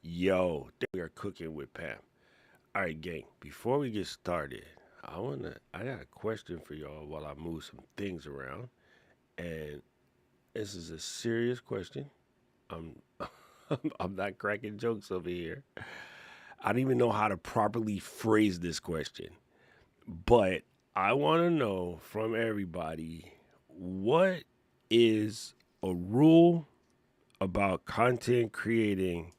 Yo, we are cooking with Pam. All right, gang. Before we get started, I got a question for y'all while I move some things around, and this is a serious question. I'm I'm not cracking jokes over here. I don't even know how to properly phrase this question, but I want to know from everybody what is a rule about content creating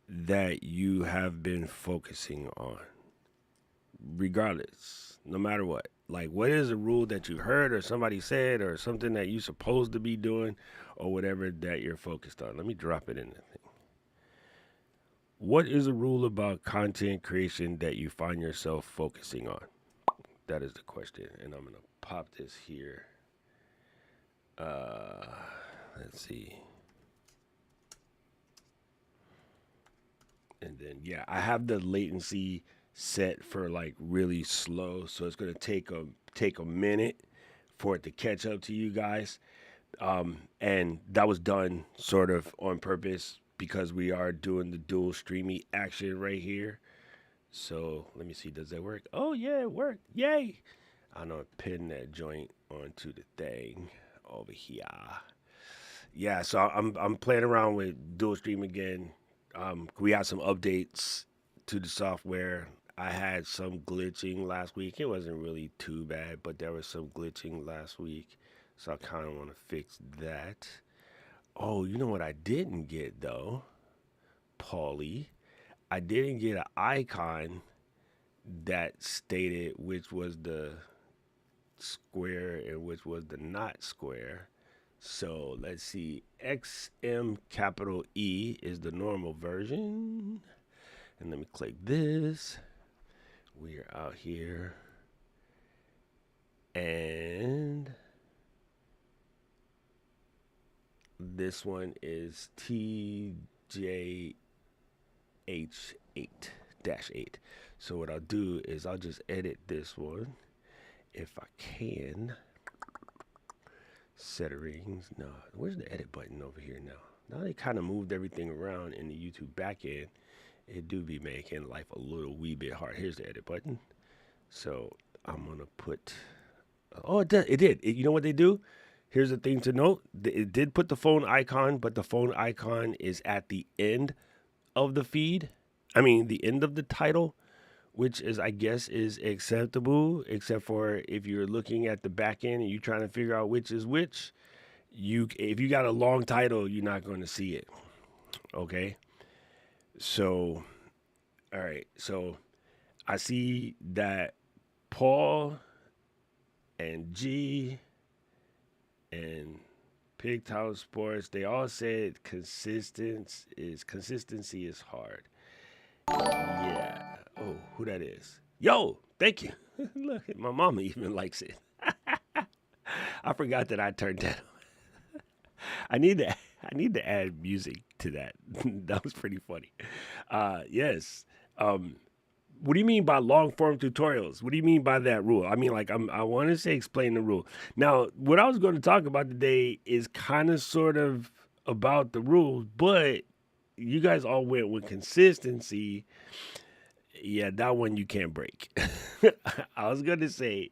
that you have been focusing on, regardless, no matter what. Like, what is a rule that you heard or somebody said or something that you're supposed to be doing or whatever that you're focused on? Let me drop it in the thing. What is a rule about content creation that you find yourself focusing on? That is the question. And I'm going to pop this here. Uh, let's see. And then, yeah, I have the latency set for like really slow, so it's gonna take a minute for it to catch up to you guys. And that was done sort of on purpose because we are doing the dual streamy action right here. So let me see, does that work? Oh yeah, it worked! Yay! I know, pin that joint onto the thing over here. Yeah, so I'm playing around with dual stream again. We had some updates to the software. I had some glitching last week. It wasn't really too bad, but there was some glitching last week. So I kind of want to fix that. Oh, you know what I didn't get though, Paulie? I didn't get an icon that stated which was the square and which was the not square. So let's see. XM capital E is the normal version. And let me click this. We are out here. And this one is TJH8 8. So what I'll do is I'll just edit this one if I can. Settings. No, where's the edit button over here now? Now they kind of moved everything around in the YouTube backend. It do be making life a little wee bit hard. Here's the edit button. So I'm gonna put. Oh, it did. It did. You know what they do? Here's the thing to note. It did put the phone icon, but the phone icon is at the end of the feed. I mean, the end of the title, which is, I guess, is acceptable, except for if you're looking at the back end and you're trying to figure out which is which. If you got a long title, you're not going to see it. Okay. So, all right. So I see that Paul and G and Pigtail Sports, they all said consistency is hard. Yeah. Oh, who that is? Yo, thank you. Look, my mama even likes it. I forgot that I turned that on. I need to add music to that. That was pretty funny. Yes. Um, what do you mean by long form tutorials? What do you mean by that rule? I mean, like, I want to say explain the rule. Now, what I was going to talk about today is kind of sort of about the rules, but you guys all went with consistency. Yeah, that one you can't break. I was going to say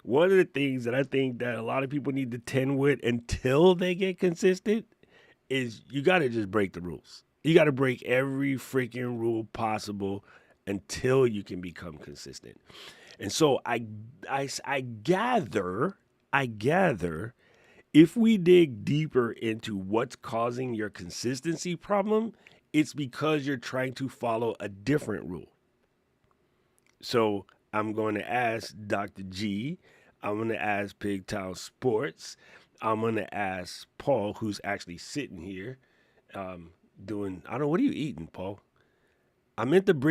one of the things that I think that a lot of people need to tend with until they get consistent is you got to just break the rules. You got to break every freaking rule possible until you can become consistent. And so I gather if we dig deeper into what's causing your consistency problem, it's because you're trying to follow a different rule. So I'm going to ask Dr. G. I'm going to ask Pigtail Sports. I'm going to ask Paul, who's actually sitting here doing, I don't know, what are you eating, Paul? I got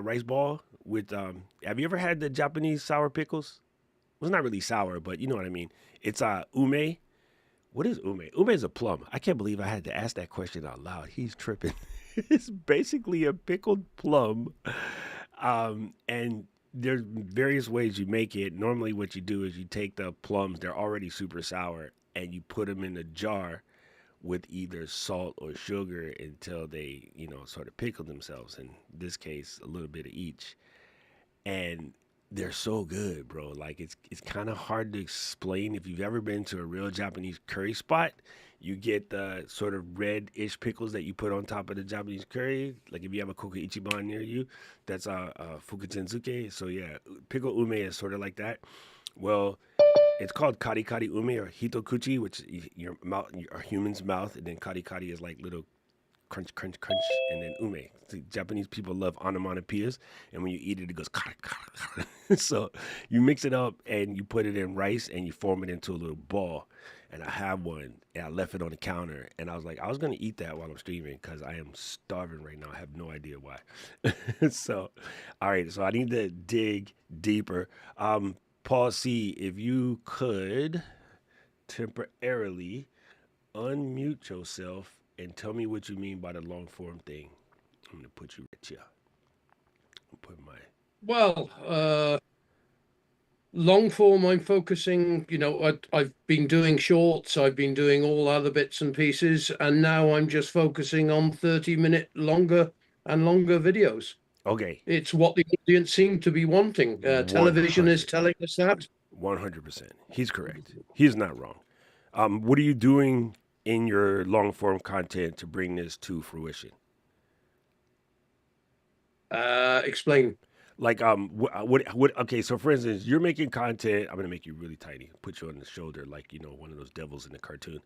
rice ball with, have you ever had the Japanese sour pickles? Well, it's not really sour, but you know what I mean. It's ume. What is ume? Ume is a plum. I can't believe I had to ask that question out loud. He's tripping. It's basically a pickled plum. And there's various ways you make it. Normally, what you do is you take the plums, they're already super sour, and you put them in a jar with either salt or sugar until they, sort of pickle themselves. In this case, a little bit of each. And they're so good, bro. Like it's kind of hard to explain. If you've ever been to a real Japanese curry spot, you get the sort of red-ish pickles that you put on top of the Japanese curry. Like if you have a Koka Ichiban near you, that's Fukutenzuke. So yeah, pickle ume is sort of like that. Well, it's called kari kari ume or hitokuchi, which is your mouth, your human's mouth, and then kari kari is like little crunch, crunch, crunch, and then ume. See, Japanese people love onomatopoeias, and when you eat it, it goes kara, kara, kara. So you mix it up and you put it in rice and you form it into a little ball. And I have one, and I left it on the counter, and I was like, I was gonna eat that while I'm streaming because I am starving right now. I have no idea why. So, all right, so I need to dig deeper. Paul C, if you could temporarily unmute yourself and tell me what you mean by the long form thing. I'm gonna put you right here. I'll put my Well, long form, I'm focusing, I've been doing shorts, I've been doing all other bits and pieces, and now I'm just focusing on 30-minute longer and longer videos. okay. It's what the audience seem to be wanting. Television is 100. telling us that. 100%. He's correct. He's not wrong. What are you doing in your long form content to bring this to fruition? Explain. Like what okay, so for instance, you're making content. I'm gonna make you really tiny, put you on the shoulder like one of those devils in the cartoon.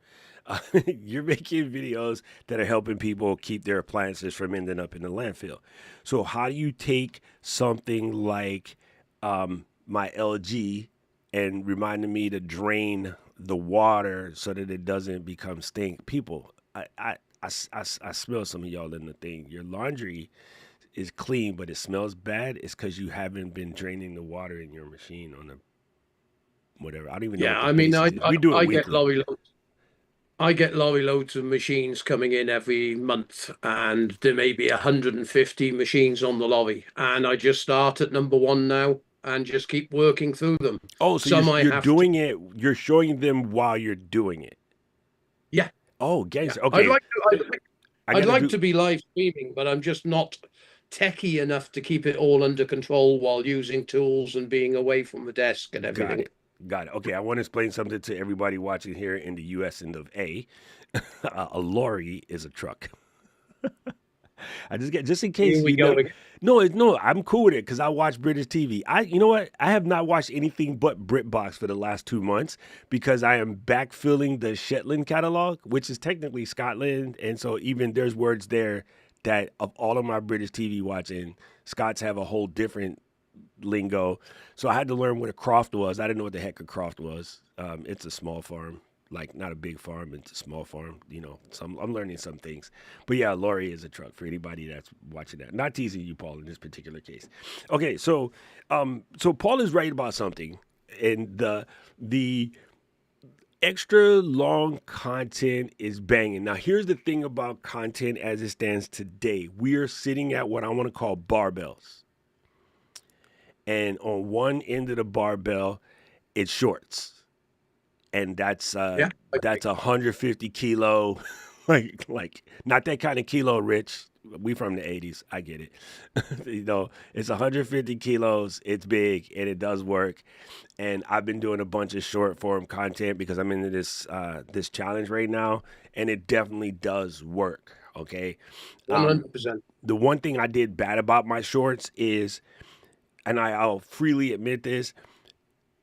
You're making videos that are helping people keep their appliances from ending up in the landfill. So how do you take something like my LG and reminding me to drain the water so that it doesn't become stink? People, I smell some of y'all in the thing. Your laundry is clean, but it smells bad. It's because you haven't been draining the water in your machine on the whatever. I don't even know Yeah, what the I mean, basis is. We do it I get weekly. lorry loads. I get lorry loads of machines coming in every month, and there may be 150 machines on the lorry. And I just start at number one now and just keep working through them. Oh, so you're Some I you're have to, doing it. You're showing them while you're doing it. yeah, Oh, yeah. gangster. Okay, I I'd gotta like do. to be live streaming, but I'm just not techie enough to keep it all under control while using tools and being away from the desk and Got everything. it. Got it. Okay, I want to explain something to everybody watching here in the U.S. and of A. A lorry is a truck. I just get just in Here case we go again. No. I'm cool with it because I watch British TV. You know what? I have not watched anything but BritBox for the last 2 months because I am backfilling the Shetland catalog, which is technically Scotland, and so even there's words there that of all of my British TV watching, Scots have a whole different lingo. So I had to learn what a croft was. I didn't know what the heck a croft was. It's a small farm, like not a big farm. It's a small farm. So I'm learning some things. But yeah, lorry is a truck for anybody that's watching that. Not teasing you, Paul, in this particular case. Okay, so Paul is right about something, and the extra long content is banging. Now, here's the thing about content as it stands today. We are sitting at what I want to call barbells. And on one end of the barbell, it's shorts, and Yeah, that's 150 kilo, like not that kind of kilo, Rich. We from the 80s. I get it. It's 150 kilos. It's big and it does work. And I've been doing a bunch of short form content because I'm into this challenge right now, and it definitely does work. Okay. Um, 100%. the one thing I did bad about my shorts is, and I'll freely admit this.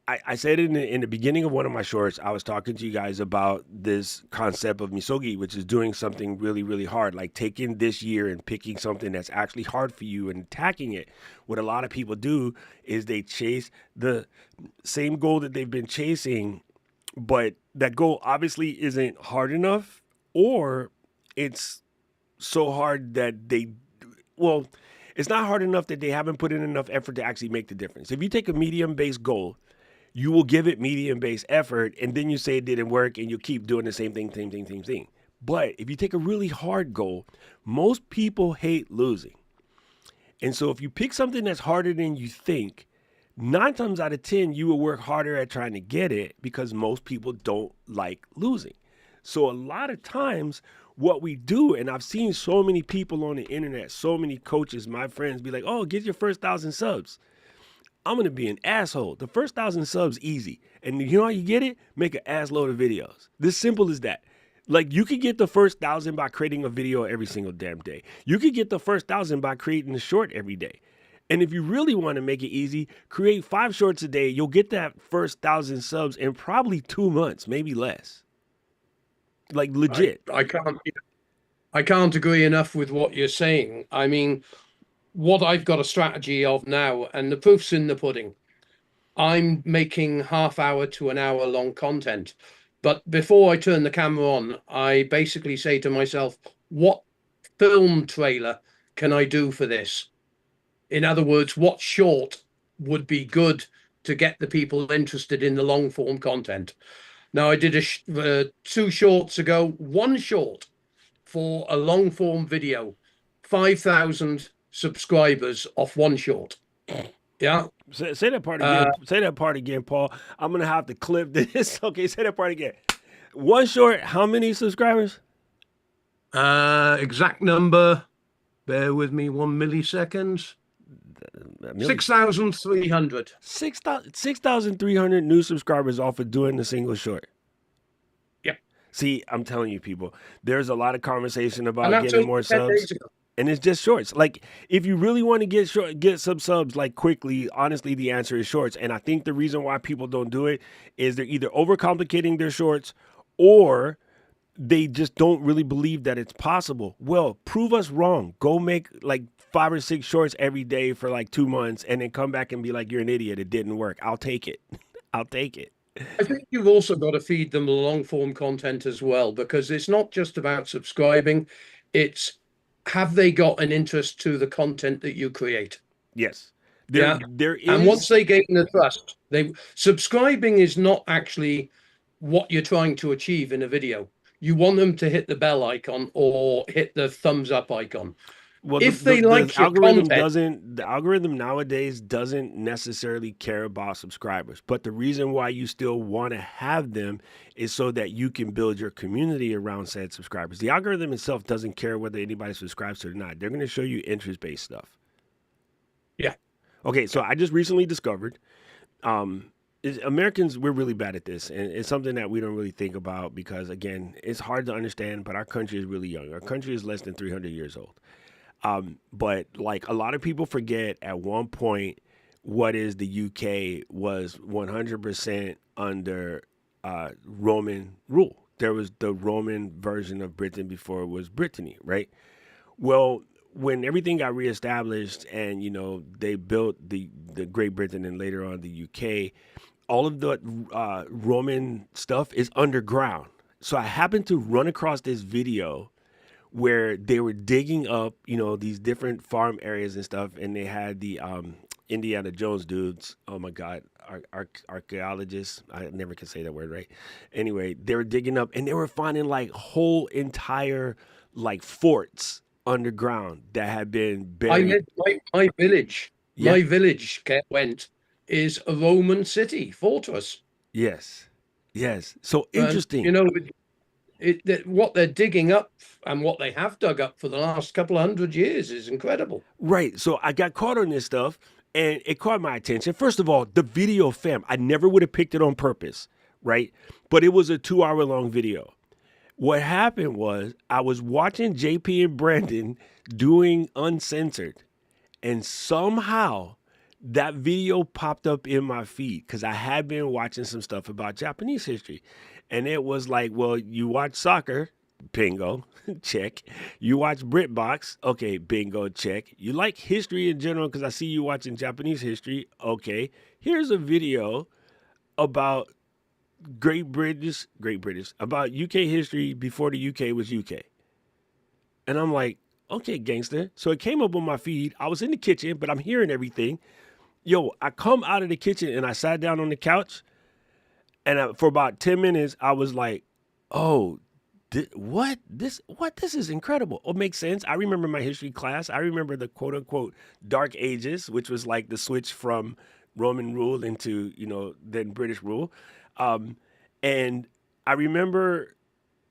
I said in the beginning of one of my shorts, I was talking to you guys about this concept of misogi, which is doing something really, really hard, like taking this year and picking something that's actually hard for you and attacking it. What a lot of people do is they chase the same goal that they've been chasing, but that goal obviously isn't hard enough, or it's so hard that well, it's not hard enough that they haven't put in enough effort to actually make the difference. If you take a medium based goal, you will give it medium based effort, and then you say it didn't work, and you keep doing the same thing, same thing, same thing. But if you take a really hard goal, most people hate losing. And so if you pick something that's harder than you think, 9 times out of 10, you will work harder at trying to get it because most people don't like losing. So a lot of times what we do, and I've seen so many people on the internet, so many coaches, my friends be like, oh, get your first 1,000 subs. I'm gonna be an asshole. The first 1,000 subs easy. And you know how you get it? Make an ass load of videos. This simple as that. Like you could get the first 1,000 by creating a video every single damn day. You could get the first 1,000 by creating a short every day. And if you really want to make it easy, create 5 shorts a day. You'll get that first 1,000 subs in probably 2 months, maybe less. Like I, legit. I can't I can't agree enough with what you're saying. I mean, what I've got a strategy of now, and the proof's in the pudding. I'm making half-hour to an hour long content. But before I turn the camera on, I basically say to myself, what film trailer can I do for this? In other words, what short would be good to get the people interested in the long form content? Now, I did 2 shorts ago, one short for a long form video, 5,000 subscribers off one short. Yeah. Say that part Uh, again. Say that part again, Paul. I'm gonna have to clip this. Okay, say that part again. One short, how many subscribers? exact number, bear with me 1 millisecond. A million. 6,300. 6,300 new subscribers off of doing the single short. Yeah. See, I'm telling you, people, there's a lot of conversation And about that's getting only more 10 subs, days ago. and it's just shorts. Like, if you really want to get some subs like quickly, honestly, the answer is shorts. And I think the reason why people don't do it is they're either overcomplicating their shorts or they just don't really believe that it's possible. Well, prove us wrong. Go make like 5 or 6 shorts every day for like 2 months and then come back and be like, you're an idiot. It didn't work. I'll take it. I'll take it. I think you've also got to feed them the long form content as well, because it's not just about subscribing, it's have they got an interest to the content that you create? Yes. There Yeah. there And once is they gain the trust, they subscribing is not actually what you're trying to achieve in a video. You want them to hit the bell icon or hit the thumbs up icon. well If they the like your algorithm content, doesn't the algorithm nowadays doesn't necessarily care about subscribers. But the reason why you still want to have them is so that you can build your community around said subscribers. The algorithm itself doesn't care whether anybody subscribes to it or not. They're going to show you interest-based stuff. yeah, Okay, so I just recently discovered Americans, we're really bad at this, and it's something that we don't really think about because, again, it's hard to understand. But our country is really young. Our country is less than 300 years old. But like a lot of people forget, at one point, what is the UK was 100% under Roman rule. There was the Roman version of Britain before it was Brittany, right? Well, when everything got reestablished and they built the Great Britain and later on the UK, all of the Roman stuff is underground. So I happened to run across this video where they were digging up, these different farm areas and stuff, and they had the Indiana Jones dudes. Oh my God, archaeologists. I never can say that word right. Anyway, they were digging up, and they were finding like whole entire like forts underground that had been I buried. live my village. Yeah. My village, Went, is a Roman city fortress, Yes. Yes. So and interesting. what they're digging up and what they have dug up for the last couple of 100 years is incredible. Right. So I got caught on this stuff and it caught my attention. First of all, the video, fam, I never would have picked it on purpose, right? But it was a 2 hour long video. What happened was I was watching JP and Brandon doing uncensored, and somehow that video popped up in my feed because I had been watching some stuff about Japanese history. And it was like, well, you watch soccer, bingo, check. You watch BritBox, okay, bingo, check. You like history in general because I see you watching Japanese history, okay. Here's a video about about UK history before the UK was UK. And I'm like, okay, gangster. So it came up on my feed. I was in the kitchen, but I'm hearing everything. Yo, I come out of the kitchen and I sat down on the couch. And for about 10 minutes, I was like, oh, what? This is incredible. It makes sense. I remember my history class. I remember the quote unquote Dark Ages, which was like the switch from Roman rule into, then British rule. And I remember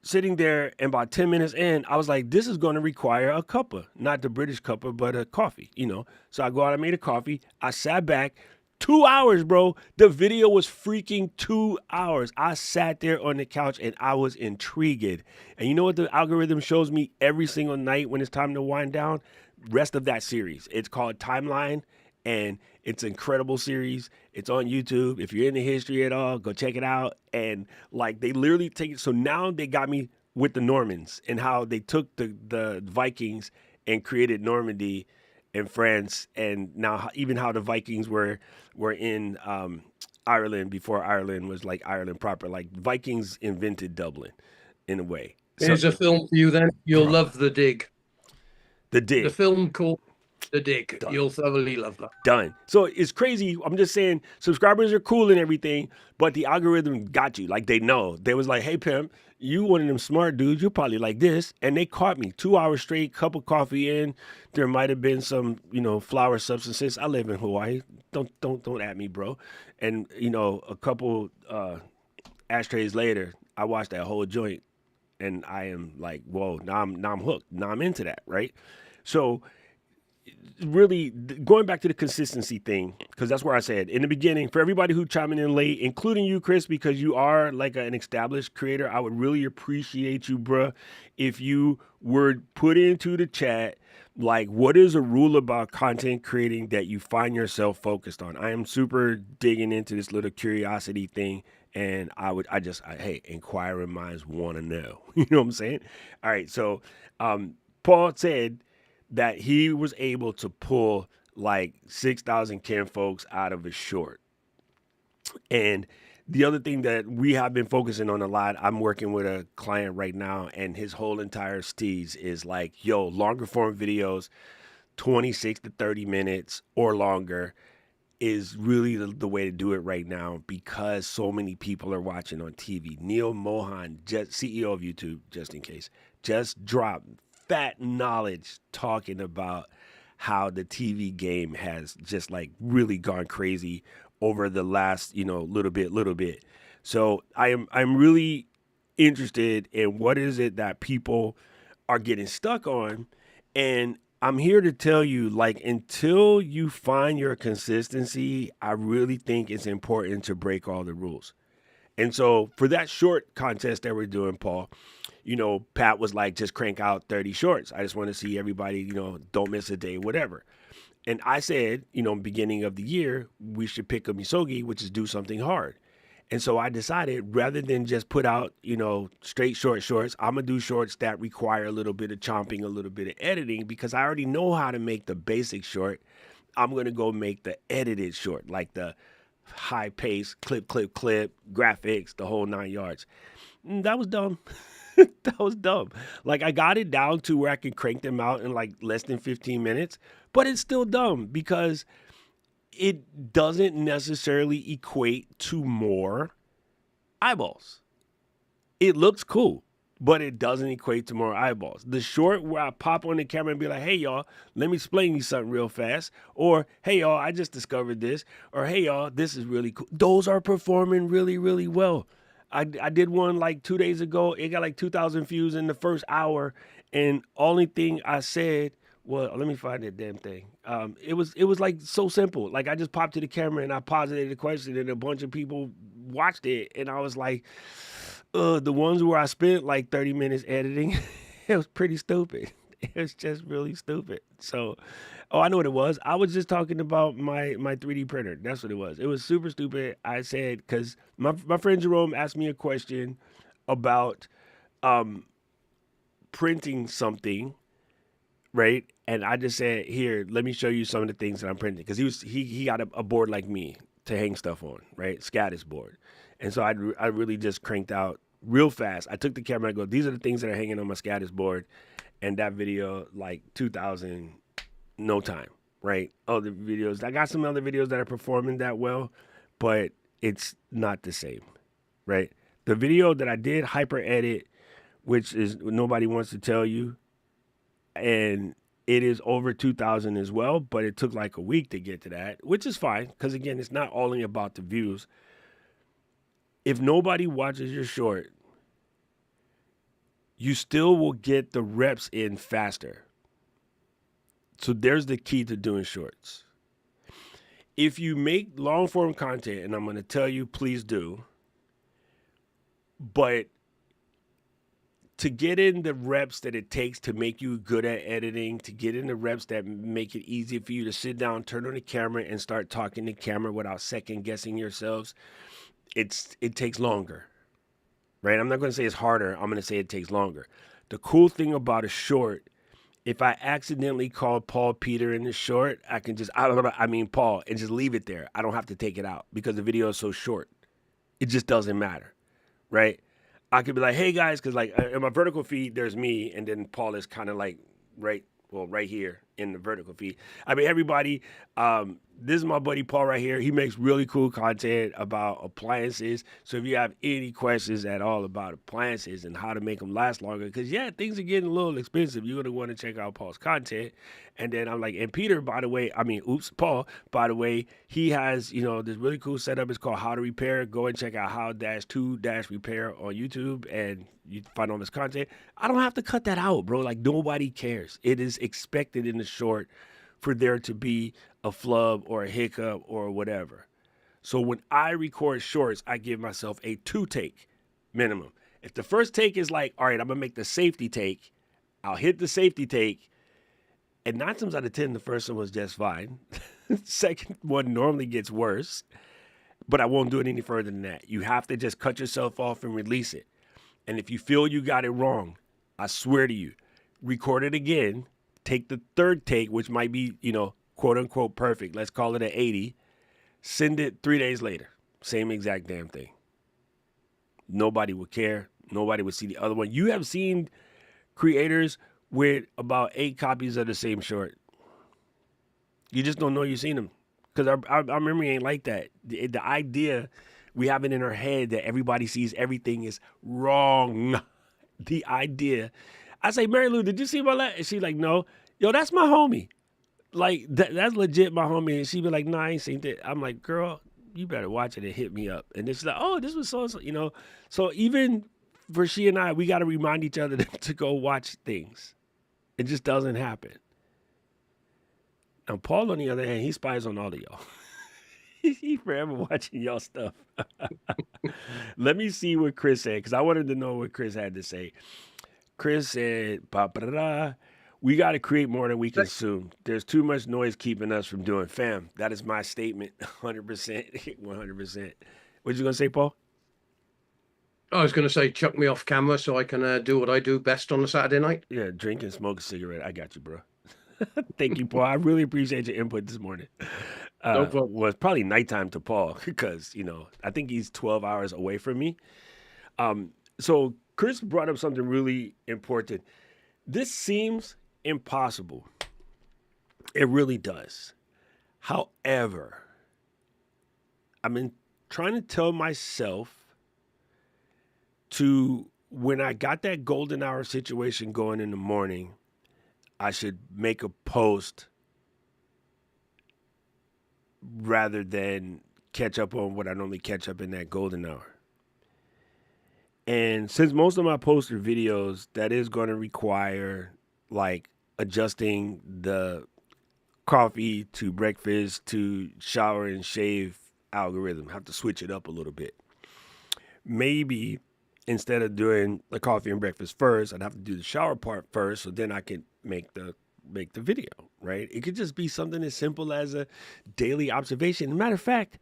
sitting there, and about 10 minutes in, I was like, this is going to require a cuppa, not the British cuppa, but a coffee, you know. So I go out, I made a coffee, I sat back. 2 hours, bro. The video was freaking 2 hours. I sat there on the couch and I was intrigued. And you know what the algorithm shows me every single night when it's time to wind down? Rest of that series. It's called Timeline, and it's an incredible series. It's on YouTube. If you're into history at all, go check it out. And like they literally take it. So now they got me with the Normans and how they took the Vikings and created Normandy in France, and now even how the Vikings were in Ireland before Ireland was like Ireland proper. Like Vikings invented Dublin in a way. So, Here's a film for you then. You'll bro, love The Dig. the The dig film called The Dig. done. You'll thoroughly love that. Done. So it's crazy. I'm just saying subscribers are cool and everything, but the algorithm got you. Like they know. They was like, hey pimp, you one of them smart dudes, you probably like this. And they caught me 2 hours straight, cup of coffee in. There might have been some, flower substances. I live in Hawaii. Don't at me, bro. And a couple ashtrays later, I watched that whole joint and I am like, whoa, now I'm hooked. Now I'm into that, right? So really going back to the consistency thing, because that's where I said in the beginning, for everybody who chiming in late, including you, Chris, because you are like an established creator, I would really appreciate you, bruh, if you were put into the chat, like, what is a rule about content creating that you find yourself focused on? I am super digging into this little curiosity thing. And hey, inquiring minds want to know. You know what I'm saying? All right. So, Paul said that he was able to pull like 6,000 kin folks out of his short. And the other thing that we have been focusing on a lot, I'm working with a client right now, and his whole entire steez is like, yo, longer form videos, 26 to 30 minutes or longer is really the way to do it right now because so many people are watching on TV. Neil Mohan, CEO of YouTube, just in case, just dropped fat knowledge talking about how the TV game has just like really gone crazy over the last, little bit. So I'm really interested in what is it that people are getting stuck on. And I'm here to tell you, like, until you find your consistency, I really think it's important to break all the rules. And so for that short contest that we're doing, Paul, Pat was like, just crank out 30 shorts. I just want to see everybody, don't miss a day, whatever. And I said, beginning of the year, we should pick a misogi, which is do something hard. And so I decided rather than just put out, straight short shorts, I'm going to do shorts that require a little bit of chomping, a little bit of editing, because I already know how to make the basic short. I'm going to go make the edited short, like the high pace, clip, graphics, the whole 9 yards. That was dumb. That was dumb. Like I got it down to where I can crank them out in like less than 15 minutes, but it's still dumb because it doesn't necessarily equate to more eyeballs. It looks cool, but it doesn't equate to more eyeballs. The short where I pop on the camera and be like, hey, y'all, let me explain you something real fast. Or, hey, y'all, I just discovered this. Or, hey, y'all, this is really cool. Those are performing really, really well. I did one like 2 days ago. It got like 2,000 views in the first hour. And only thing I said, well, let me find that damn thing. It was like so simple. Like I just popped to the camera and I posited the question and a bunch of people watched it. And I was like, the ones where I spent like 30 minutes editing, it was pretty stupid. It was just really stupid. So, I know what it was. I was just talking about my 3D printer. That's what it was. It was super stupid. I said, because my friend Jerome asked me a question about printing something, right? And I just said, here, let me show you some of the things that I'm printing. Because he got a board like me to hang stuff on, right? Scatus board. And so I really just cranked out real fast. I took the camera and go, these are the things that are hanging on my Scatus board. And that video, like 2,000, no time, right? Other videos. I got some other videos that are performing that well, but it's not the same, right? The video that I did hyper edit, which is nobody wants to tell you, and it is over 2,000 as well, but it took like a week to get to that, which is fine, because again, it's not only about the views. If nobody watches your short, you still will get the reps in faster. So there's the key to doing shorts. If you make long form content, and I'm going to tell you, please do, but to get in the reps that it takes to make you good at editing, to get in the reps that make it easy for you to sit down, turn on the camera, and start talking to camera without second guessing yourselves, it takes longer, right? I'm not going to say it's harder. I'm going to say it takes longer. The cool thing about a short, if I accidentally call Paul Peter in the short, I can just, I mean Paul, and just leave it there. I don't have to take it out because the video is so short. It just doesn't matter, right? I could be like, hey guys, because like in my vertical feed, there's me, and then Paul is kind of like right here in the vertical feed. I mean, everybody, this is my buddy Paul right here. He makes really cool content about appliances. So if you have any questions at all about appliances and how to make them last longer, because yeah, things are getting a little expensive. You're going to want to check out Paul's content. And then I'm like, and Peter, by the way, Paul, by the way, he has, this really cool setup. It's called How to Repair. Go and check out how-to-repair on YouTube, and you find all this content. I don't have to cut that out, bro. Like, nobody cares. It is expected in the short for there to be a flub or a hiccup or whatever. So when I record shorts, I give myself a 2-take minimum. If the first take is like, all right, I'm going to make the safety take, I'll hit the safety take, and 9 times out of 10, the first one was just fine. Second one normally gets worse, but I won't do it any further than that. You have to just cut yourself off and release it. And if you feel you got it wrong, I swear to you, record it again, take the third take, which might be, quote unquote perfect. Let's call it an 80. Send it 3 days later. Same exact damn thing. Nobody would care. Nobody would see the other one. You have seen creators with about 8 copies of the same short. You just don't know you've seen them. Because our memory ain't like that. The idea we have it in our head that everybody sees everything is wrong. The idea. I say, Mary Lou, did you see my last? And she like, no. Yo, that's my homie. Like, that's legit my homie. And she be like, no, I ain't seen that. I'm like, girl, you better watch it and hit me up. And then she's like, oh, this was so-and-so, So even for she and I, we got to remind each other to go watch things. It just doesn't happen. Now, Paul, on the other hand, he spies on all of y'all. He forever watching y'all stuff. Let me see what Chris said, because I wanted to know what Chris had to say. Chris said, we got to create more than we consume. There's too much noise keeping us from doing. Fam, that is my statement. 100%. 100%. What you going to say, Paul? I was going to say, chuck me off camera so I can do what I do best on a Saturday night. Yeah, drink and smoke a cigarette. I got you, bro. Thank you, Paul. I really appreciate your input this morning. No problem. Well, it's probably nighttime to Paul because, I think he's 12 hours away from me. So Chris brought up something really important. This seems impossible. It really does. However, I've been trying to tell myself to, when I got that golden hour situation going in the morning, I should make a post rather than catch up on what I normally catch up in that golden hour. And since most of my posts are videos, that is going to require like adjusting the coffee to breakfast to shower and shave algorithm. Have to switch it up a little bit. Maybe instead of doing the coffee and breakfast first, I'd have to do the shower part first, so then I can make the video, right? It could just be something as simple as a daily observation. Matter of fact,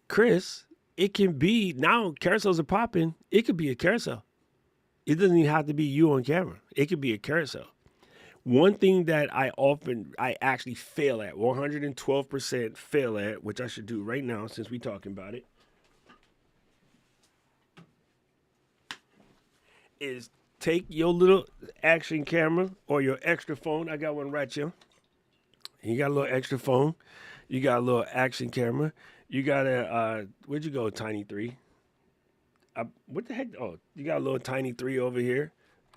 Chris, it can be, now carousels are popping. It could be a carousel. It doesn't even have to be you on camera. It could be a carousel. One thing that I actually fail at, 112% fail at, which I should do right now since we're talking about it, is take your little action camera or your extra phone. I got one right here. You got a little extra phone. You got a little action camera. You got a, where'd you go, Tiny 3? What the heck? Oh, you got a little Tiny 3 over here,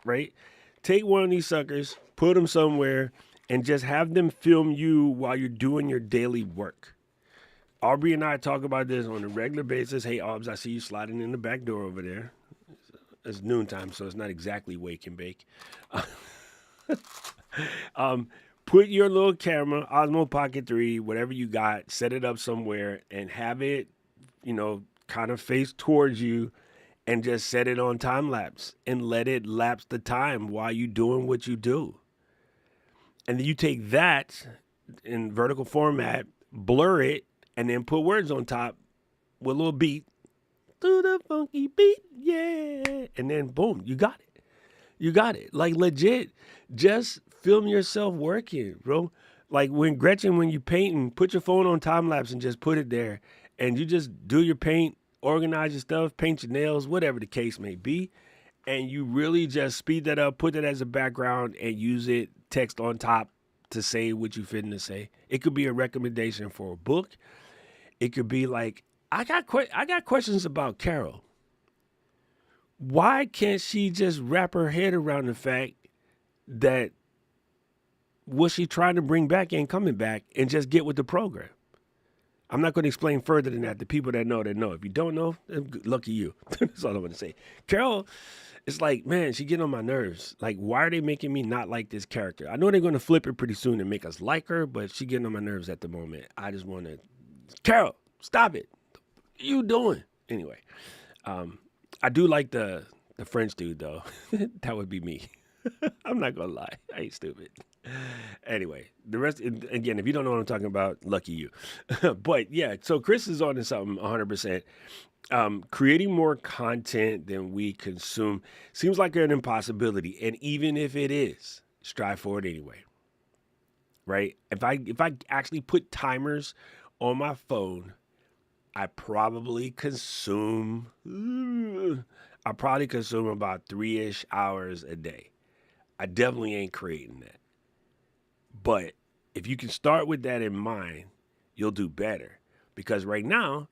right? Take one of these suckers, put them somewhere, and just have them film you while you're doing your daily work. Aubrey and I talk about this on a regular basis. Hey, Aubs, I see you sliding in the back door over there. It's noontime, so it's not exactly wake and bake. Put your little camera, Osmo Pocket 3, whatever you got, set it up somewhere and have it, kind of face towards you and just set it on time lapse and let it lapse the time while you doing what you do. And then you take that in vertical format, blur it, and then put words on top with a little beat. Do the funky beat, yeah. And then boom, you got it. You got it. Like legit, just film yourself working, bro. Like when you painting, put your phone on time lapse and just put it there. And you just do your paint, organize your stuff, paint your nails, whatever the case may be. And you really just speed that up, put that as a background, and use it text on top to say what you fitting to say. It could be a recommendation for a book. It could be like, I got questions about Carol. Why can't she just wrap her head around the fact that what she trying to bring back ain't coming back and just get with the program? I'm not going to explain further than that. The people that know, they know. If you don't know, lucky you. That's all I'm going to say. Carol, it's like, man, she getting on my nerves. Like, why are they making me not like this character? I know they're going to flip it pretty soon and make us like her, but she getting on my nerves at the moment. I just want to, Carol, stop it. What are you doing? Anyway, I do like the French dude, though. That would be me. I'm not going to lie. I ain't stupid. Anyway, the rest, again, if you don't know what I'm talking about, lucky you. But yeah, so Chris is on to something 100%. Creating more content than we consume seems like an impossibility. And even if it is, strive for it anyway. Right? If I actually put timers on my phone, I probably consume about 3-ish hours a day. I definitely ain't creating that. But if you can start with that in mind, you'll do better. Because right now,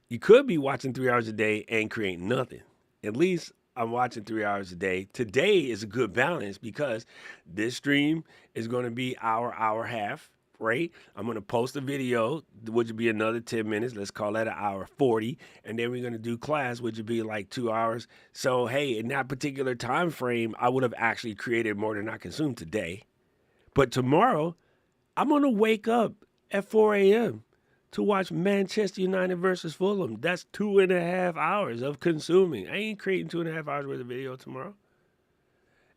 you could be watching 3 hours a day and creating nothing. At least I'm watching 3 hours a day. Today is a good balance because this stream is going to be hour half, right? I'm going to post a video, which would be another 10 minutes. Let's call that an hour 40. And then we're going to do class, which would be like 2 hours. So, hey, in that particular time frame, I would have actually created more than I consumed today. But tomorrow, I'm going to wake up at 4 a.m. to watch Manchester United versus Fulham. That's 2.5 hours of consuming. I ain't creating 2.5 hours worth of video tomorrow.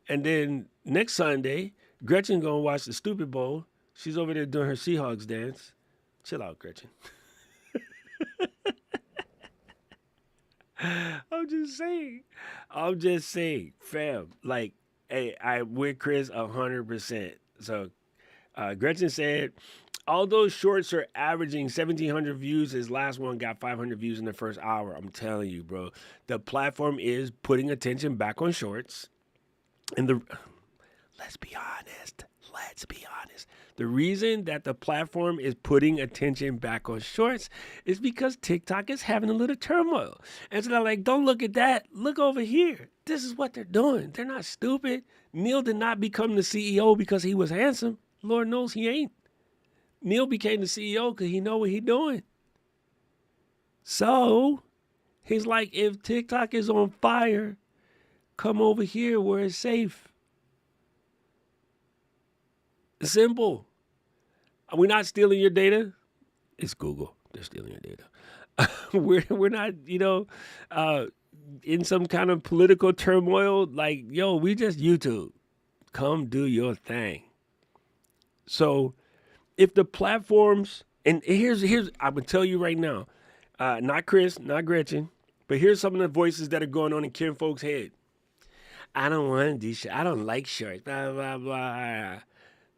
And then next Sunday, Gretchen going to watch the Stupid Bowl. She's over there doing her Seahawks dance. Chill out, Gretchen. I'm just saying, fam. Like, hey, I'm with Chris 100%. So, Gretchen said, although shorts are averaging 1,700 views, his last one got 500 views in the first hour. I'm telling you, bro. The platform is putting attention back on shorts. And let's be honest. The reason that the platform is putting attention back on shorts is because TikTok is having a little turmoil. And so they're like, don't look at that. Look over here. This is what they're doing. They're not stupid. Neil did not become the CEO because he was handsome. Lord knows he ain't. Neil became the CEO because he know what he doing. So he's like, if TikTok is on fire, come over here where it's safe. Simple. We're not stealing your data. It's Google. They're stealing your data. we're not, in some kind of political turmoil. Like, yo, we just YouTube. Come do your thing. So if the platforms, and here's I'm gonna tell you right now, not Chris, not Gretchen, but here's some of the voices that are going on in Ken folks' head. I don't want to do shit. I don't like shorts. Blah blah blah.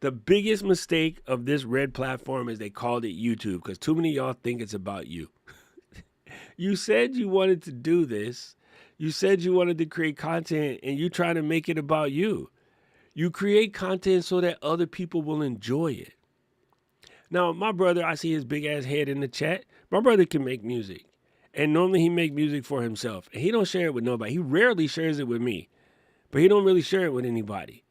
The biggest mistake of this red platform is they called it YouTube because too many of y'all think it's about you. You said you wanted to do this. You said you wanted to create content and you trying to make it about you. You create content so that other people will enjoy it. Now, my brother, I see his big ass head in the chat. My brother can make music. And normally he make music for himself. And he don't share it with nobody. He rarely shares it with me. But he don't really share it with anybody.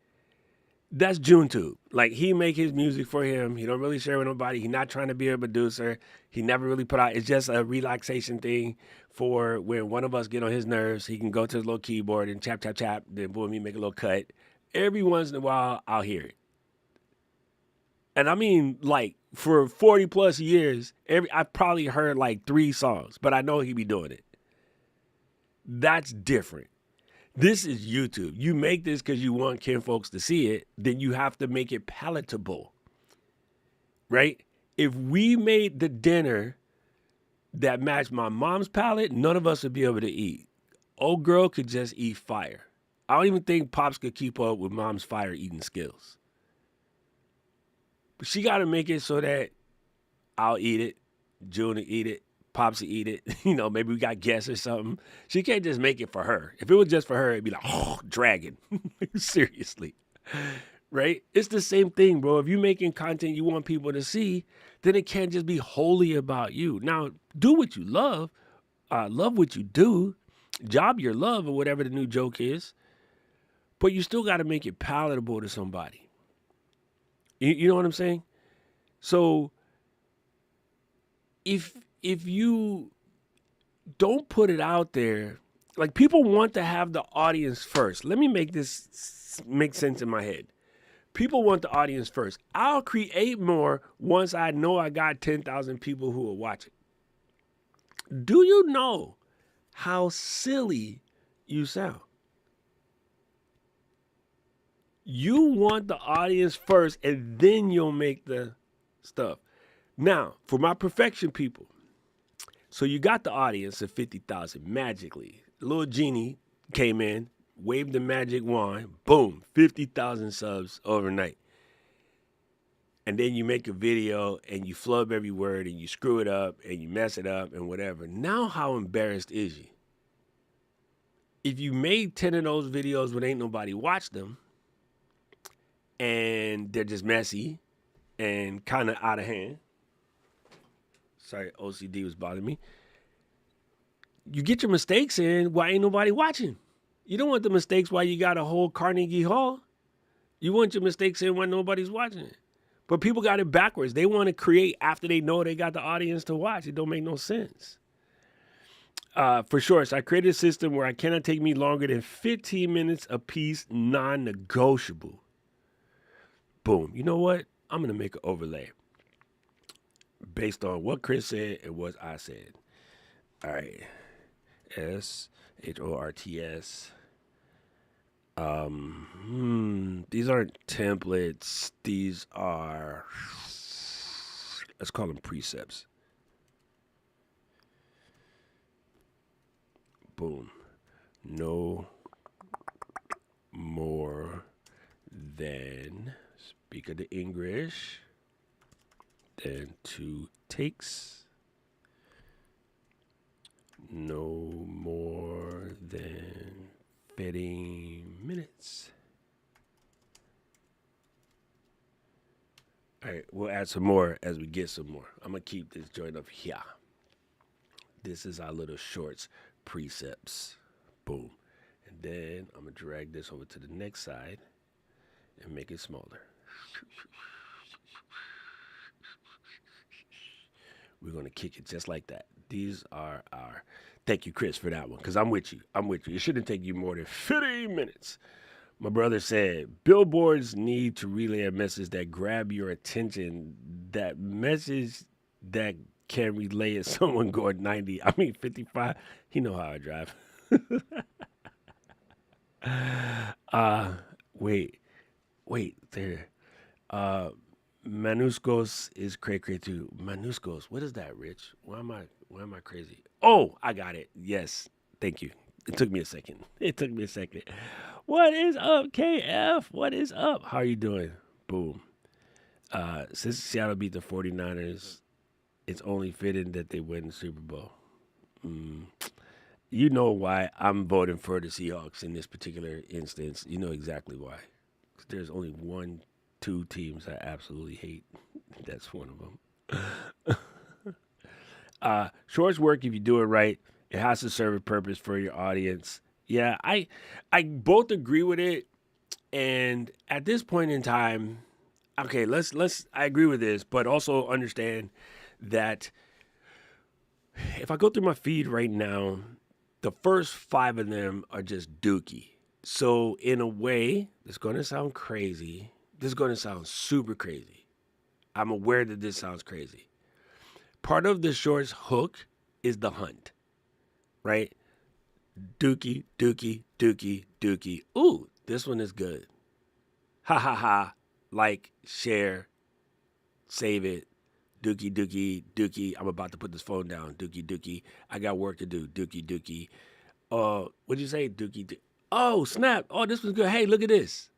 That's JuneTube. Like he make his music for him. He don't really share with nobody. He not trying to be a producer. He never really put out. It's just a relaxation thing for when one of us get on his nerves. He can go to his little keyboard and chap chap chap. Then boom, he make a little cut. Every once in a while, I'll hear it. And I mean, like for 40 plus years, I've probably heard like 3 songs, but I know he be doing it. That's different. This is YouTube. You make this because you want kin folks to see it, then you have to make it palatable, right? If we made the dinner that matched my mom's palate, none of us would be able to eat. Old girl could just eat fire. I don't even think Pops could keep up with mom's fire eating skills. But she got to make it so that I'll eat it, June will eat it, Pops will eat it. You know, maybe we got guests or something. She can't just make it for her. If it was just for her, it'd be like, oh, dragon. Seriously. Right? It's the same thing, bro. If you're making content you want people to see, then it can't just be wholly about you. Now, do what you love. Love what you do. Job your love or whatever the new joke is. But you still got to make it palatable to somebody. You know what I'm saying? So if you don't put it out there, like people want to have the audience first. Let me make this make sense in my head. People want the audience first. I'll create more once I know I got 10,000 people who will watch it. Do you know how silly you sound? You want the audience first and then you'll make the stuff. Now, for my perfection people, so you got the audience of 50,000 magically. Little genie came in, waved the magic wand, boom, 50,000 subs overnight. And then you make a video and you flub every word and you screw it up and you mess it up and whatever. Now how embarrassed is you? If you made 10 of those videos but ain't nobody watched them and they're just messy and kind of out of hand. Sorry, OCD was bothering me. You get your mistakes in while ain't nobody watching. You don't want the mistakes while you got a whole Carnegie Hall. You want your mistakes in when nobody's watching it. But people got it backwards. They want to create after they know they got the audience to watch. It don't make no sense. For sure, so I created a system where I cannot take me longer than 15 minutes a piece, non-negotiable. Boom. You know what? I'm going to make an overlay based on what Chris said and what I said. All right. SHORTS. These aren't templates. These are, let's call them precepts. Boom. No more than, speak of the English, than 2 takes. No more than 15 minutes. All right, we'll add some more as we get some more. I'm going to keep this joint up here. This is our little shorts precepts. Boom. And then I'm going to drag this over to the next side and make it smaller. We're going to kick it just like that. These are our, thank you, Chris, for that one, because I'm with you. It shouldn't take you more than 15 minutes. My brother said, billboards need to relay a message that grab your attention. That message that can relay is someone going 55. He know how I drive. Wait, there. Manuskos is cray too. Manuskos, what is that, Rich? Why am I crazy? Oh, I got it. Yes, thank you. It took me a second. What is up, KF? What is up? How are you doing? Boom. Since Seattle beat the 49ers, it's only fitting that they win the Super Bowl. You know why I'm voting for the Seahawks in this particular instance. You know exactly why. There's only 2 teams I absolutely hate. That's one of them. Shorts work if you do it right. It has to serve a purpose for your audience. Yeah, I both agree with it, And at this point in time, okay, let's I agree with this, but also understand that if I go through my feed right now, the first 5 of them are just dookie. So in a way, it's going to sound crazy. This is going to sound super crazy. I'm aware that this sounds crazy. Part of the short's hook is the hunt, right? Dookie, dookie, dookie, dookie. Ooh, this one is good. Ha ha ha. Like, share, save it. Dookie, dookie, dookie. I'm about to put this phone down. Dookie, dookie. I got work to do. Dookie, dookie. What'd you say? Dookie, dookie. Oh, snap. Oh, this was good. Hey, look at this.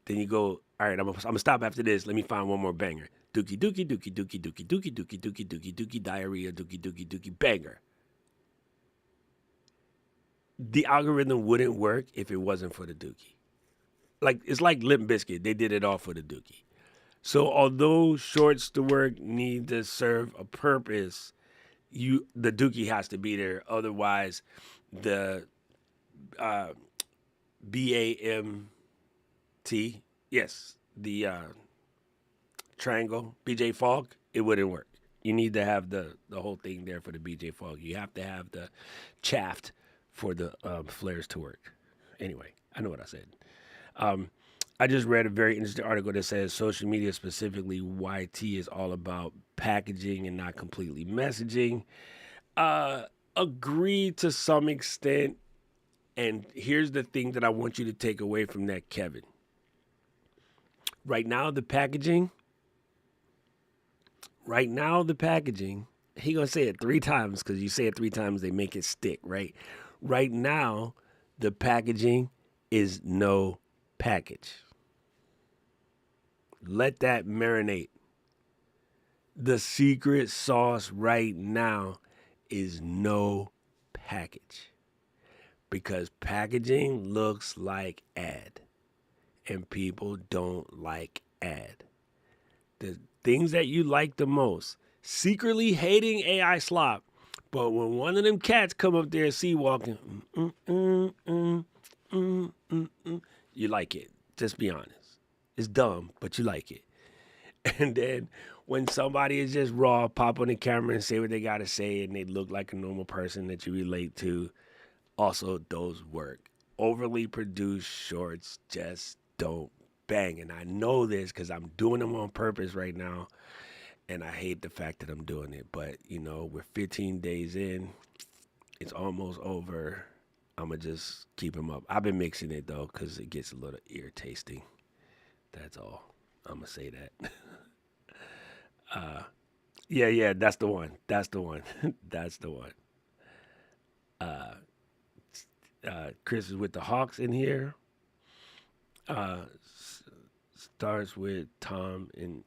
Then you go, all right, I'm gonna stop after this. Let me find one more banger. Dookie, dookie, dookie, dookie, dookie, dookie, dookie, dookie, dookie, dookie, diarrhea, dookie, dookie, dookie, banger. The algorithm wouldn't work if it wasn't for the dookie. Like, it's like Limp Bizkit. They did it all for the dookie. So although shorts to work need to serve a purpose, the dookie has to be there. Otherwise, the uh, BAMT, yes, the triangle BJ Fogg, it wouldn't work. You need to have the whole thing there for the BJ Fogg. You have to have the chaft for the flares to work. Anyway, I know what I said. Um, I just read a very interesting article that says social media, specifically YT, is all about packaging and not completely messaging. Agree to some extent. And here's the thing that I want you to take away from that, Kevin. Right now, the packaging, he gonna say it 3 times because you say it 3 times, they make it stick, right? Right now, the packaging is no package. Let that marinate. The secret sauce right now is no package. Because packaging looks like ad. And people don't like ad. The things that you like the most. Secretly hating AI slop. But when one of them cats come up there sea walking, you like it. Just be honest. It's dumb, but you like it. And then when somebody is just raw, pop on the camera and say what they got to say, and they look like a normal person that you relate to, also those work. Overly produced shorts just don't bang. And I know this because I'm doing them on purpose right now. And I hate the fact that I'm doing it. But, we're 15 days in. It's almost over. I'm going to just keep them up. I've been mixing it, though, because it gets a little ear tasting. That's all. I'm going to say that. Yeah, that's the one. That's the one. That's the one. Chris is with the Hawks in here. Starts with Tom and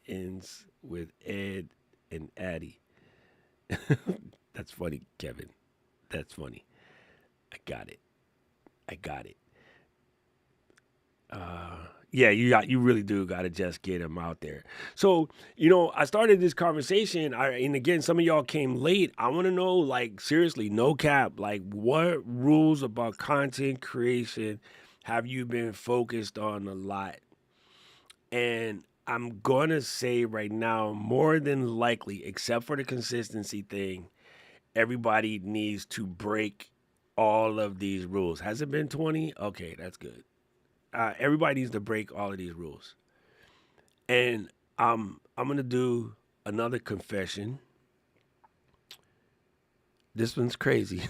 ends with Ed and Addie. That's funny, Kevin. That's funny. I got it. Yeah, you really do got to just get them out there. So, I started this conversation, and again, some of y'all came late. I want to know, like, seriously, no cap, like, what rules about content creation have you been focused on a lot? And I'm going to say right now, more than likely, except for the consistency thing, everybody needs to break all of these rules. Has it been 20? Okay, that's good. Everybody needs to break all of these rules. And I'm gonna do another confession. This one's crazy.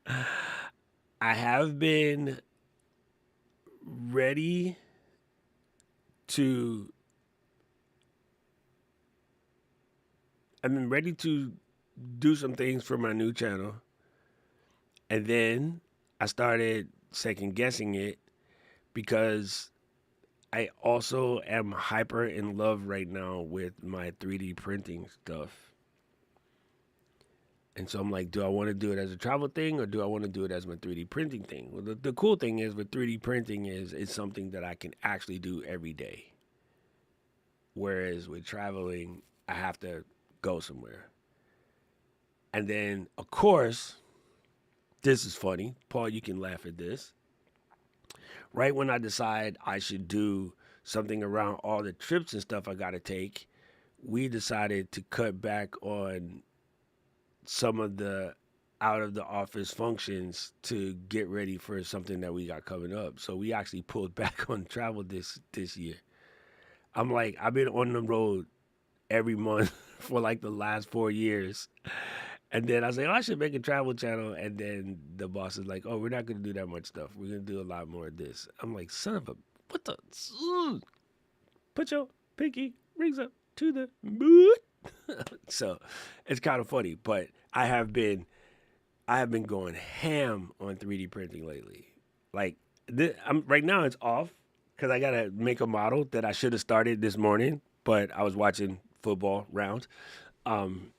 I have been ready to. I've been ready to do some things for my new channel, and then I started second guessing it because I also am hyper in love right now with my 3D printing stuff. And so I'm like, do I want to do it as a travel thing or do I want to do it as my 3D printing thing? Well, the cool thing is with 3D printing is it's something that I can actually do every day. Whereas with traveling, I have to go somewhere. And then, of course, this is funny. Paul, you can laugh at this. Right when I decide I should do something around all the trips and stuff I got to take, we decided to cut back on some of the out of the office functions to get ready for something that we got coming up. So we actually pulled back on travel this year. I'm like, I've been on the road every month for like the last 4 years. And then I say, oh, I should make a travel channel. And then the boss is like, oh, we're not going to do that much stuff. We're going to do a lot more of this. I'm like, son of a, what the? Put your pinky rings up to the moon. So it's kind of funny, but I have been going ham on 3D printing lately. Like I'm right now it's off because I gotta make a model that I should have started this morning, but I was watching football round. Um,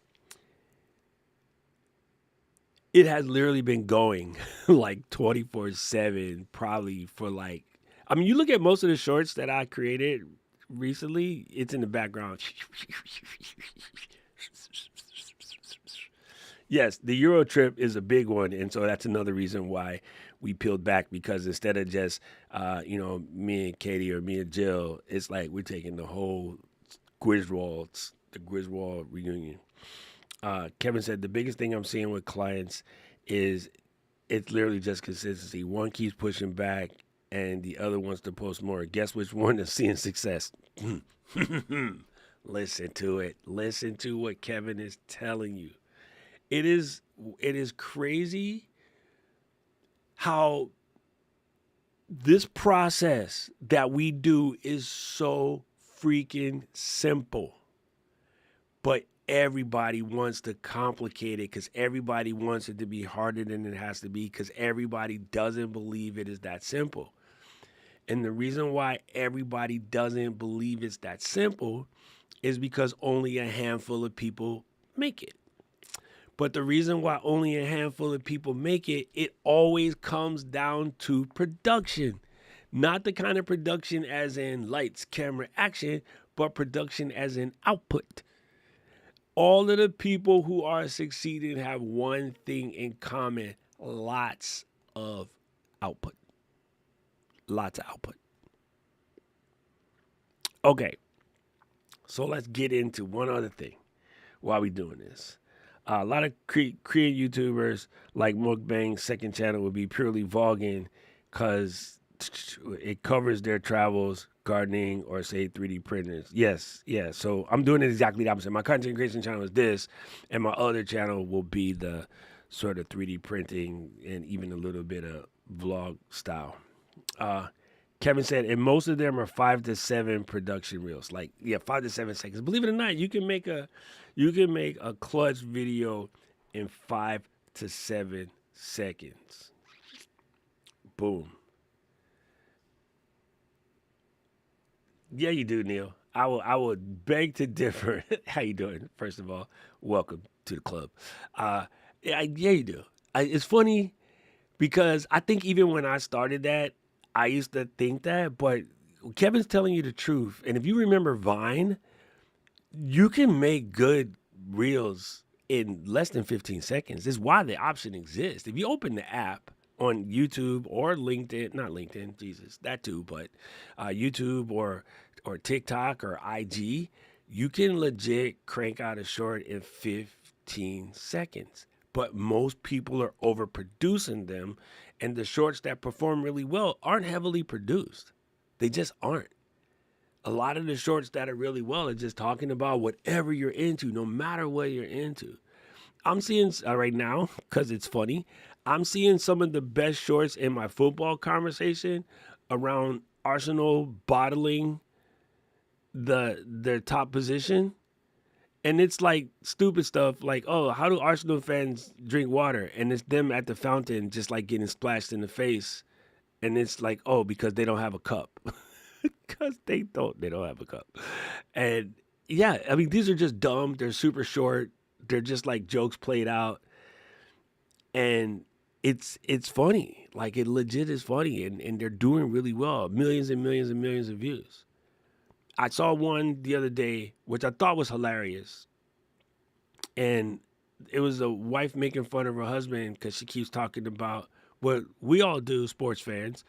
it has literally been going like 24/7, probably for like. I mean, you look at most of the shorts that I created recently. It's in the background. Yes, the Euro trip is a big one, and so that's another reason why we peeled back because instead of just me and Katie or me and Jill, it's like we're taking the whole the Griswold reunion. Kevin said the biggest thing I'm seeing with clients is it's literally just consistency. One keeps pushing back, and the other wants to post more. Guess which one is seeing success? Listen to it. Listen to what Kevin is telling you. It is it is crazy how this process that we do is so freaking simple. But everybody wants to complicate it because everybody wants it to be harder than it has to be because everybody doesn't believe it is that simple. And the reason why everybody doesn't believe it's that simple is because only a handful of people make it. But the reason why only a handful of people make it, it always comes down to production. Not the kind of production as in lights, camera, action, but production as in output. All of the people who are succeeding have one thing in common: lots of output. Lots of output. Okay, so let's get into one other thing while we doing this. A lot of Korean YouTubers like Mukbang's second channel would be purely vlogging because it covers their travels, gardening, or say 3D printers. Yes, yeah. So I'm doing it exactly the opposite. My content creation channel is this, and my other channel will be the sort of 3D printing and even a little bit of vlog style. Uh, Kevin said, and most of them are 5 to 7 production reels. Like, yeah, 5 to 7 seconds. Believe it or not, you can make a clutch video in 5 to 7 seconds. Boom. Yeah, you do, Neil. I will beg to differ. How you doing? First of all, welcome to the club. Yeah, you do. It's funny because I think even when I started that, I used to think that, but Kevin's telling you the truth. And if you remember Vine, you can make good reels in less than 15 seconds. This is why the option exists. If you open the app on YouTube or LinkedIn, not LinkedIn, Jesus, that too, but YouTube or TikTok or IG, you can legit crank out a short in 15 seconds. But most people are overproducing them, and the shorts that perform really well aren't heavily produced. They just aren't. A lot of the shorts that are really well are just talking about whatever you're into, no matter what you're into. I'm seeing right now, because it's funny, I'm seeing some of the best shorts in my football conversation around Arsenal bottling their top position. And it's like stupid stuff like, oh, how do Arsenal fans drink water? And it's them at the fountain just like getting splashed in the face. And it's like, oh, because they don't have a cup. Because they don't have a cup. And yeah, I mean, these are just dumb. They're super short. They're just like jokes played out. And it's funny. Like it legit is funny. And they're doing really well. Millions and millions and millions of views. I saw one the other day, which I thought was hilarious. And it was a wife making fun of her husband because she keeps talking about what we all do, sports fans.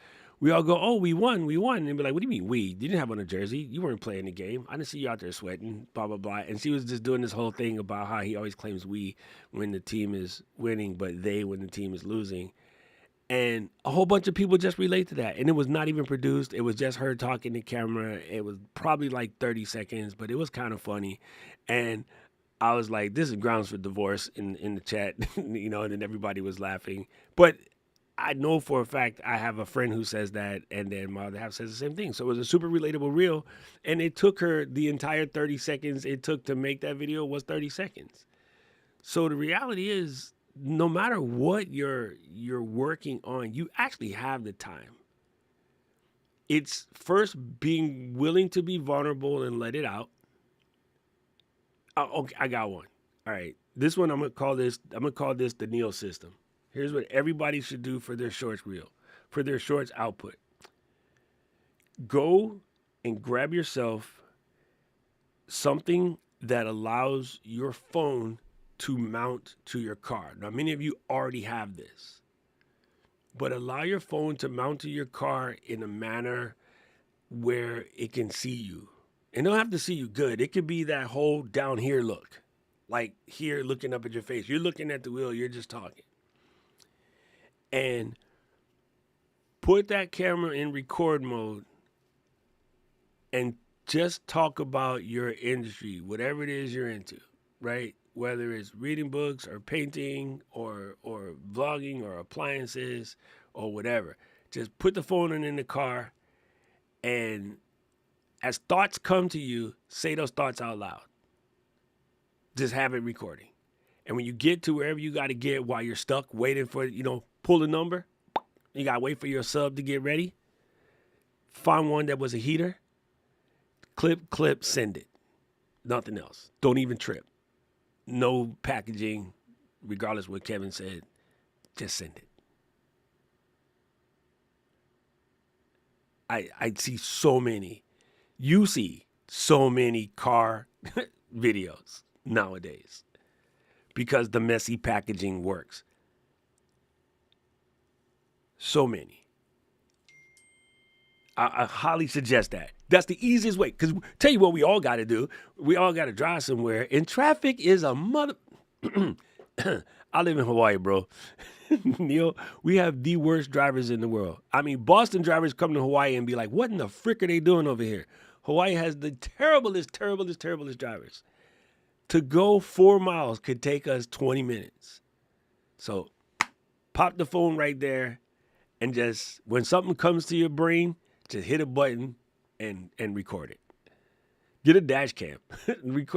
we all go, "Oh, we won, we won." And they'd be like, "What do you mean we? You didn't have on a jersey. You weren't playing the game. I didn't see you out there sweating." Blah blah blah. And she was just doing this whole thing about how he always claims we when the team is winning, but they when the team is losing. And a whole bunch of people just relate to that. And it was not even produced. It was just her talking to camera. It was probably like 30 seconds, but it was kind of funny. And I was like, this is grounds for divorce in the chat, you know, and then everybody was laughing. But I know for a fact I have a friend who says that, and then my other half says the same thing. So it was a super relatable reel, and it took her the entire 30 seconds it took to make that video was 30 seconds. So the reality is, no matter what you're working on, you actually have the time. It's first being willing to be vulnerable and let it out. Oh, okay, I got one. All right, this one I'm gonna call this. I'm gonna call this the Neil system. Here's what everybody should do for their shorts reel, for their shorts output. Go and grab yourself something that allows your phone to mount to your car. Now, many of you already have this, but allow your phone to mount to your car in a manner where it can see you. And don't have to see you good. It could be that whole down here look, like here looking up at your face. You're looking at the wheel, you're just talking. And put that camera in record mode and just talk about your industry, whatever it is you're into, right? Whether it's reading books or painting or vlogging or appliances or whatever. Just put the phone in the car, and as thoughts come to you, say those thoughts out loud. Just have it recording. And when you get to wherever you got to get while you're stuck waiting for, pull a number, you got to wait for your sub to get ready. Find one that was a heater. Clip, send it. Nothing else. Don't even trip. No packaging, regardless of what Kevin said. Just send it. I see so many. You see so many car videos nowadays because the messy packaging works. So many. I highly suggest that. That's the easiest way. Because tell you what we all got to do. We all got to drive somewhere. And traffic is a mother... I live in Hawaii, bro. Neil, we have the worst drivers in the world. I mean, Boston drivers come to Hawaii and be like, what in the frick are they doing over here? Hawaii has the terriblest drivers. To go 4 miles could take us 20 minutes. So pop the phone right there and just, when something comes to your brain, just hit a button and record it. Get a dash cam.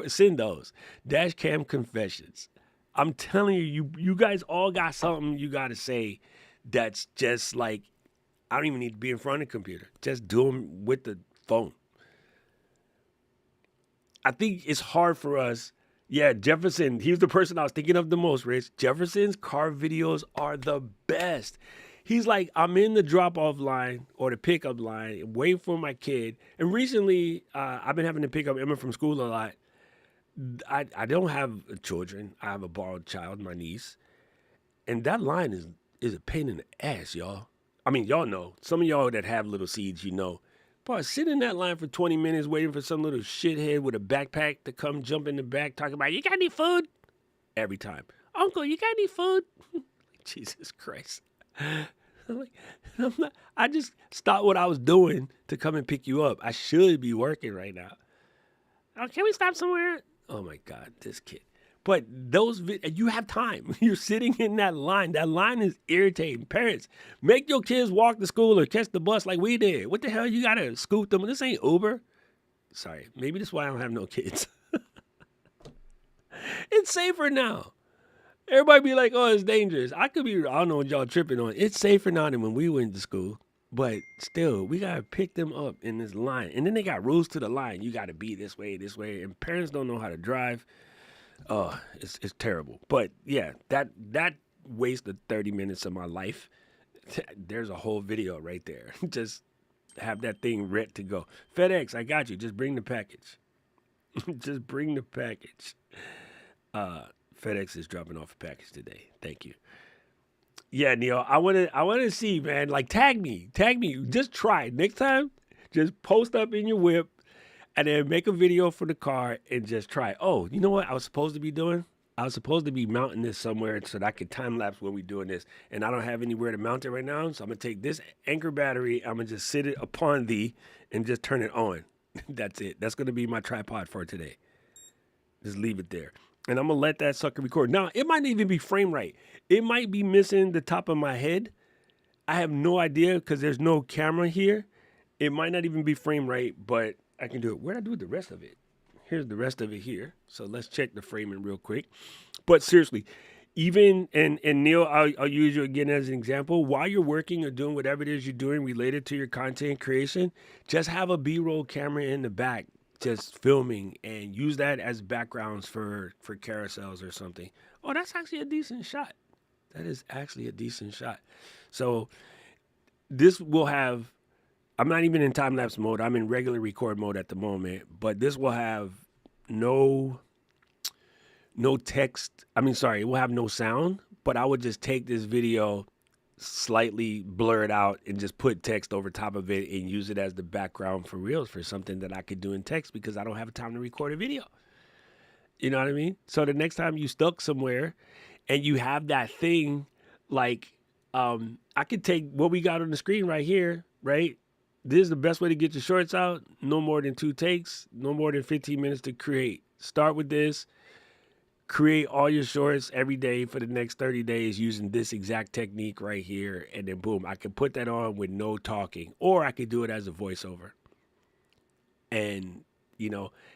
Send those. Dash cam confessions. I'm telling you, you guys all got something you got to say that's just like, I don't even need to be in front of the computer. Just do them with the phone. I think it's hard for us. Yeah, Jefferson, he's the person I was thinking of the most, Rich. Jefferson's car videos are the best. He's like, I'm in the drop-off line or the pickup line, waiting for my kid. And recently, I've been having to pick up Emma from school a lot. I don't have children. I have a borrowed child, my niece. And that line is a pain in the ass, y'all. I mean, y'all know. Some of y'all that have little seeds, you know. But sit in that line for 20 minutes waiting for some little shithead with a backpack to come jump in the back talking about, you got any food? Every time. Uncle, you got any food? Jesus Christ. I just stopped what I was doing to come and pick you up. I should be working right now. Oh, can we stop somewhere? Oh my God, this kid. But you have time. You're sitting in that line. That line is irritating. Parents, make your kids walk to school or catch the bus like we did. What the hell? You got to scoop them. This ain't Uber. Sorry. Maybe that's why I don't have no kids. It's safer now. Everybody be like, oh, it's dangerous. I don't know what y'all tripping on. It's safer now than when we went to school. But still, we got to pick them up in this line. And then they got rules to the line. You got to be this way. And parents don't know how to drive. Oh, it's terrible. But yeah, that wasted 30 minutes of my life. There's a whole video right there. Just have that thing ready to go. FedEx, I got you. Just bring the package. Just bring the package. FedEx is dropping off a package today. Thank you. Yeah, Neil, I wanna see, man. Like tag me. Just try next time. Just post up in your whip, and then make a video for the car and just try. Oh, you know what I was supposed to be doing? I was supposed to be mounting this somewhere so that I could time lapse when we doing this, and I don't have anywhere to mount it right now. So I'm gonna take this anchor battery. I'm gonna just sit it upon thee and just turn it on. That's it. That's gonna be my tripod for today. Just leave it there. And I'm gonna let that sucker record. Now it might not even be frame right. It might be missing the top of my head. I have no idea because there's no camera here. It might not even be frame right, but I can do it. Where'd I do the rest of it? Here's the rest of it here. So let's check the framing real quick. But seriously, even and Neil, I'll use you again as an example. While you're working or doing whatever it is you're doing related to your content creation, just have a B-roll camera in the back, just filming, and use that as backgrounds for carousels or something. Oh, that's actually a decent shot. That is actually a decent shot. So this will have. I'm not even in time lapse mode. I'm in regular record mode at the moment, but this will have no text. I mean, sorry, it will have no sound, but I would just take this video, slightly blur it out, and just put text over top of it and use it as the background for reels for something that I could do in text because I don't have time to record a video. You know what I mean? So the next time you stuck somewhere and you have that thing, like, I could take what we got on the screen right here, right? This is the best way to get your shorts out. No more than 2 takes, no more than 15 minutes to create. Start with this, create all your shorts every day for the next 30 days using this exact technique right here. And then boom, I can put that on with no talking, or I could do it as a voiceover. And,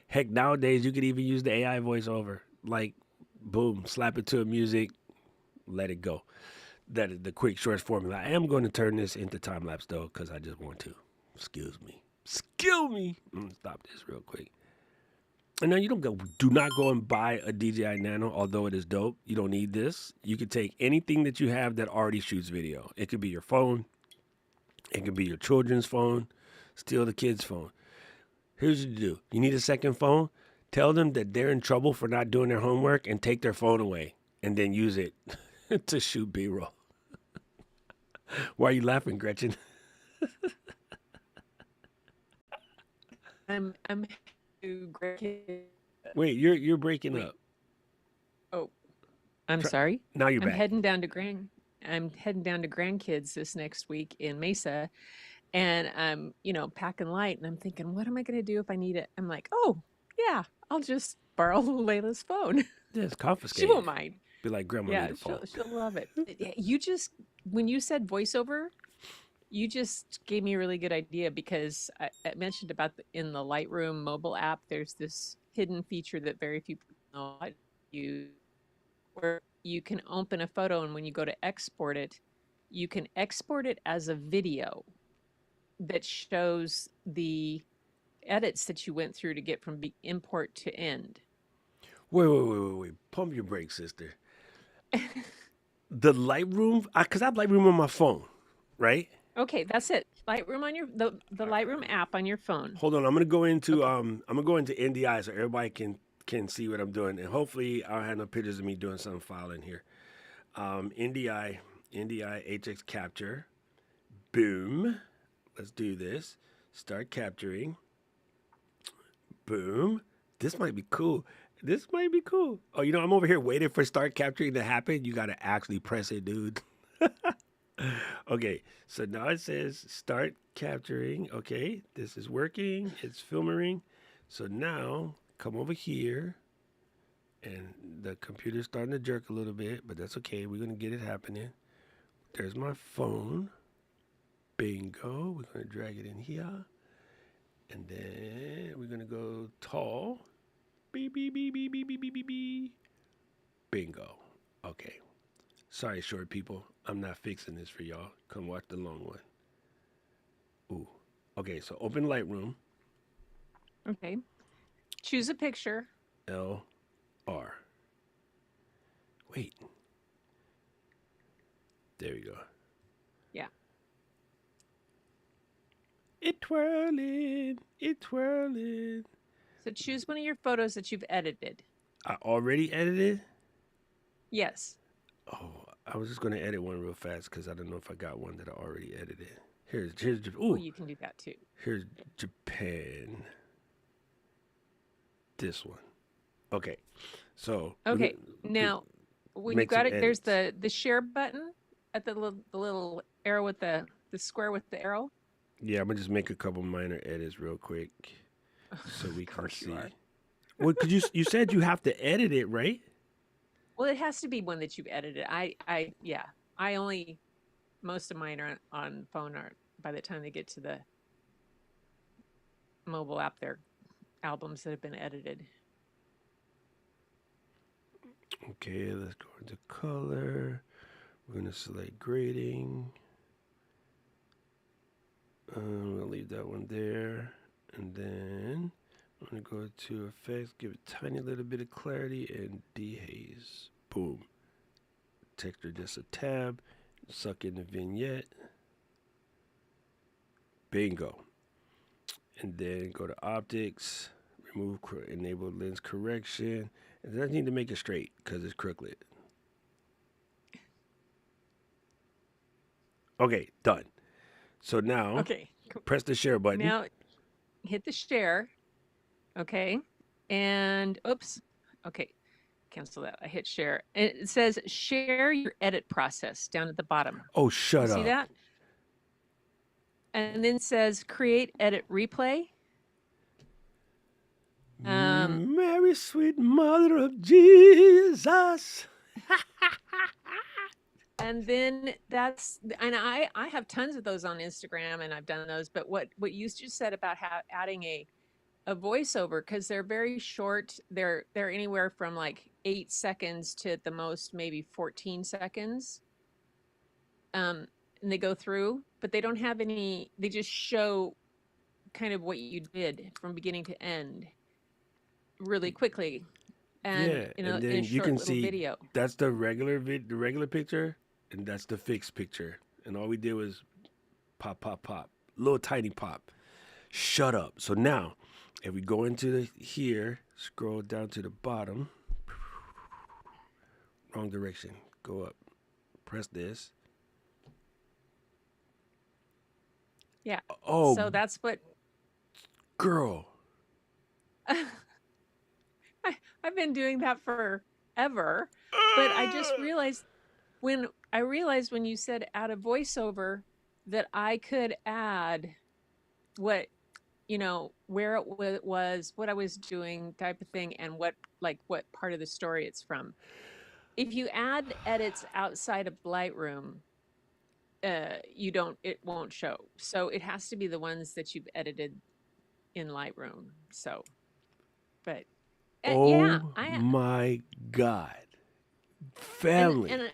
heck, nowadays you could even use the AI voiceover. Like, boom, slap it to a music, let it go. That is the quick shorts formula. I am going to turn this into time lapse though, because I just want to. Excuse me. Excuse me. Stop this real quick. And now do not go and buy a DJI Nano, although it is dope. You don't need this. You can take anything that you have that already shoots video. It could be your phone. It could be your children's phone. Steal the kid's phone. Here's what you do. You need a second phone. Tell them that they're in trouble for not doing their homework and take their phone away and then use it to shoot B-roll. Why are you laughing, Gretchen? I'm to grandkids. Wait, you're breaking Wait. up. Oh, I'm sorry. Now you're I'm back. heading down to grandkids this next week in Mesa, and I'm packing light, and I'm thinking, what am I going to do if I need it? I'm like, oh yeah, I'll just borrow Layla's phone. Yeah, it's She confiscated. won't mind. Be like, Grandma Yeah, need a phone. she'll love it. You just when you said voiceover, you just gave me a really good idea because I mentioned about in the Lightroom mobile app, there's this hidden feature that very few people know how to use, where you can open a photo and when you go to export it, you can export it as a video that shows the edits that you went through to get from import to end. Wait. Pump your brakes, sister. The Lightroom, because I have Lightroom on my phone, right? Okay, that's it. Lightroom on the Lightroom app on your phone. Hold on, I'm gonna go into Okay. I'm gonna go into NDI so everybody can see what I'm doing, and hopefully I'll have no pictures of me doing some filing here. NDI HX capture, boom. Let's do this. Start capturing. Boom. This might be cool. This might be cool. Oh, I'm over here waiting for start capturing to happen. You gotta actually press it, dude. Okay, so now it says start capturing. Okay, this is working. It's filming. So now come over here, and the computer's starting to jerk a little bit, but that's okay. We're gonna get it happening. There's my phone. Bingo. We're gonna drag it in here, and then we're gonna go tall. Beep beep beep beep beep beep beep beep beep. Bingo. Okay. Sorry, short people. I'm not fixing this for y'all. Come watch the long one. Ooh. Okay, so open Lightroom. Okay. Choose a picture. LR. Wait. There we go. Yeah. It twirling. It twirling. So choose one of your photos that you've edited. I already edited? Yes. Oh, I was just gonna edit one real fast because I don't know if I got one that I already edited. Here's Oh, you can do that too. here's Japan. This one. Okay, so Okay, now when you make some got it, there's edits. the share button at the little arrow with the square with the arrow. Yeah, I'm gonna just make a couple minor edits real quick so we Of can course you see. are. Well, cause you said you have to edit it, right? Well, it has to be one that you've edited. Yeah. I only most of mine are on phone art. By the time they get to the mobile app, they're albums that have been edited. Okay, let's go into color. We're gonna select grading. I'm gonna leave that one there, and then I'm gonna go to effects, give it a tiny little bit of clarity, and dehaze. Boom. Texture just a tab. Suck in the vignette. Bingo. And then go to optics, remove enable lens correction. And then I need to make it straight because it's crooked. Okay, done. So now Okay. press the share button. Now hit the share. Okay. And oops. Okay. Cancel that. I hit share. It says share your edit process down at the bottom. Oh, You shut see up. that? And then it says create edit replay. Mary, sweet mother of Jesus. And then and I have tons of those on Instagram and I've done those, but what you just said about adding a voiceover, because they're very short, they're anywhere from like 8 seconds to at the most maybe 14 seconds, and they go through, but they don't have any, they just show kind of what you did from beginning to end really quickly, and Yeah, in and a then you short can little see video. that's the regular picture, and that's the fixed picture. And all we did was pop, pop, pop, little tiny pop. Shut up. So now, if we go into here, scroll down to the bottom, wrong direction, go up, press this. Yeah. Oh, So that's what girl. I've been doing that forever, but I just realized when you said add a voiceover that I could add what, where it was, what I was doing, type of thing, and what part of the story it's from. If you add edits outside of Lightroom, it won't show. So it has to be the ones that you've edited in Lightroom. So, but yeah, Oh my God. Family. and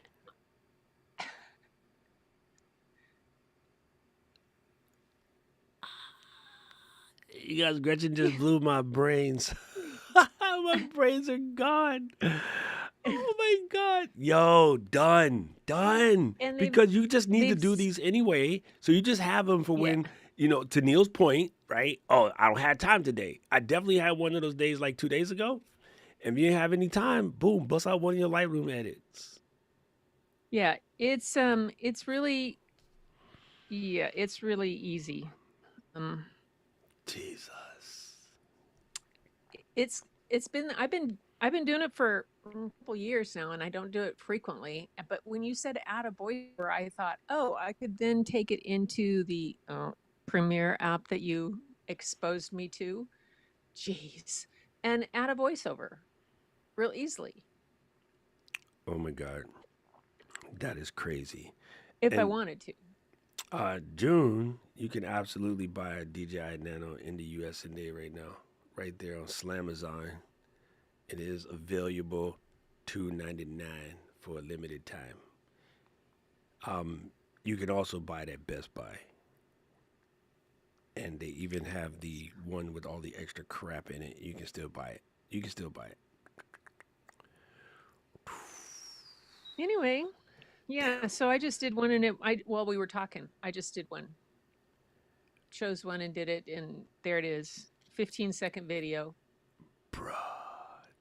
You guys, Gretchen just blew my brains. My brains are gone. Oh my God. Yo, done. and Because you just need to they've do these anyway. So you just have them for yeah. when, to Neil's point, right? Oh, I don't have time today. I definitely had one of those days like 2 days ago. And if you didn't have any time, boom, bust out one of your Lightroom edits. Yeah, it's really, yeah, it's really easy. Jesus. It's been I've been doing it for a couple years now, and I don't do it frequently. But when you said add a voiceover, I thought, oh, I could then take it into the Premiere app that you exposed me to. Jeez, and add a voiceover real easily Oh my God. That is crazy. if I And wanted to. June, you can absolutely buy a DJI Nano in the US today right now. Right there on Slamazon. It is available $299 for a limited time. You can also buy it at Best Buy. And they even have the one with all the extra crap in it. You can still buy it. Anyway, yeah, so I just did one, and while we were talking, I just did one. Chose one and did it, and there it is. 15-second video. Bruh,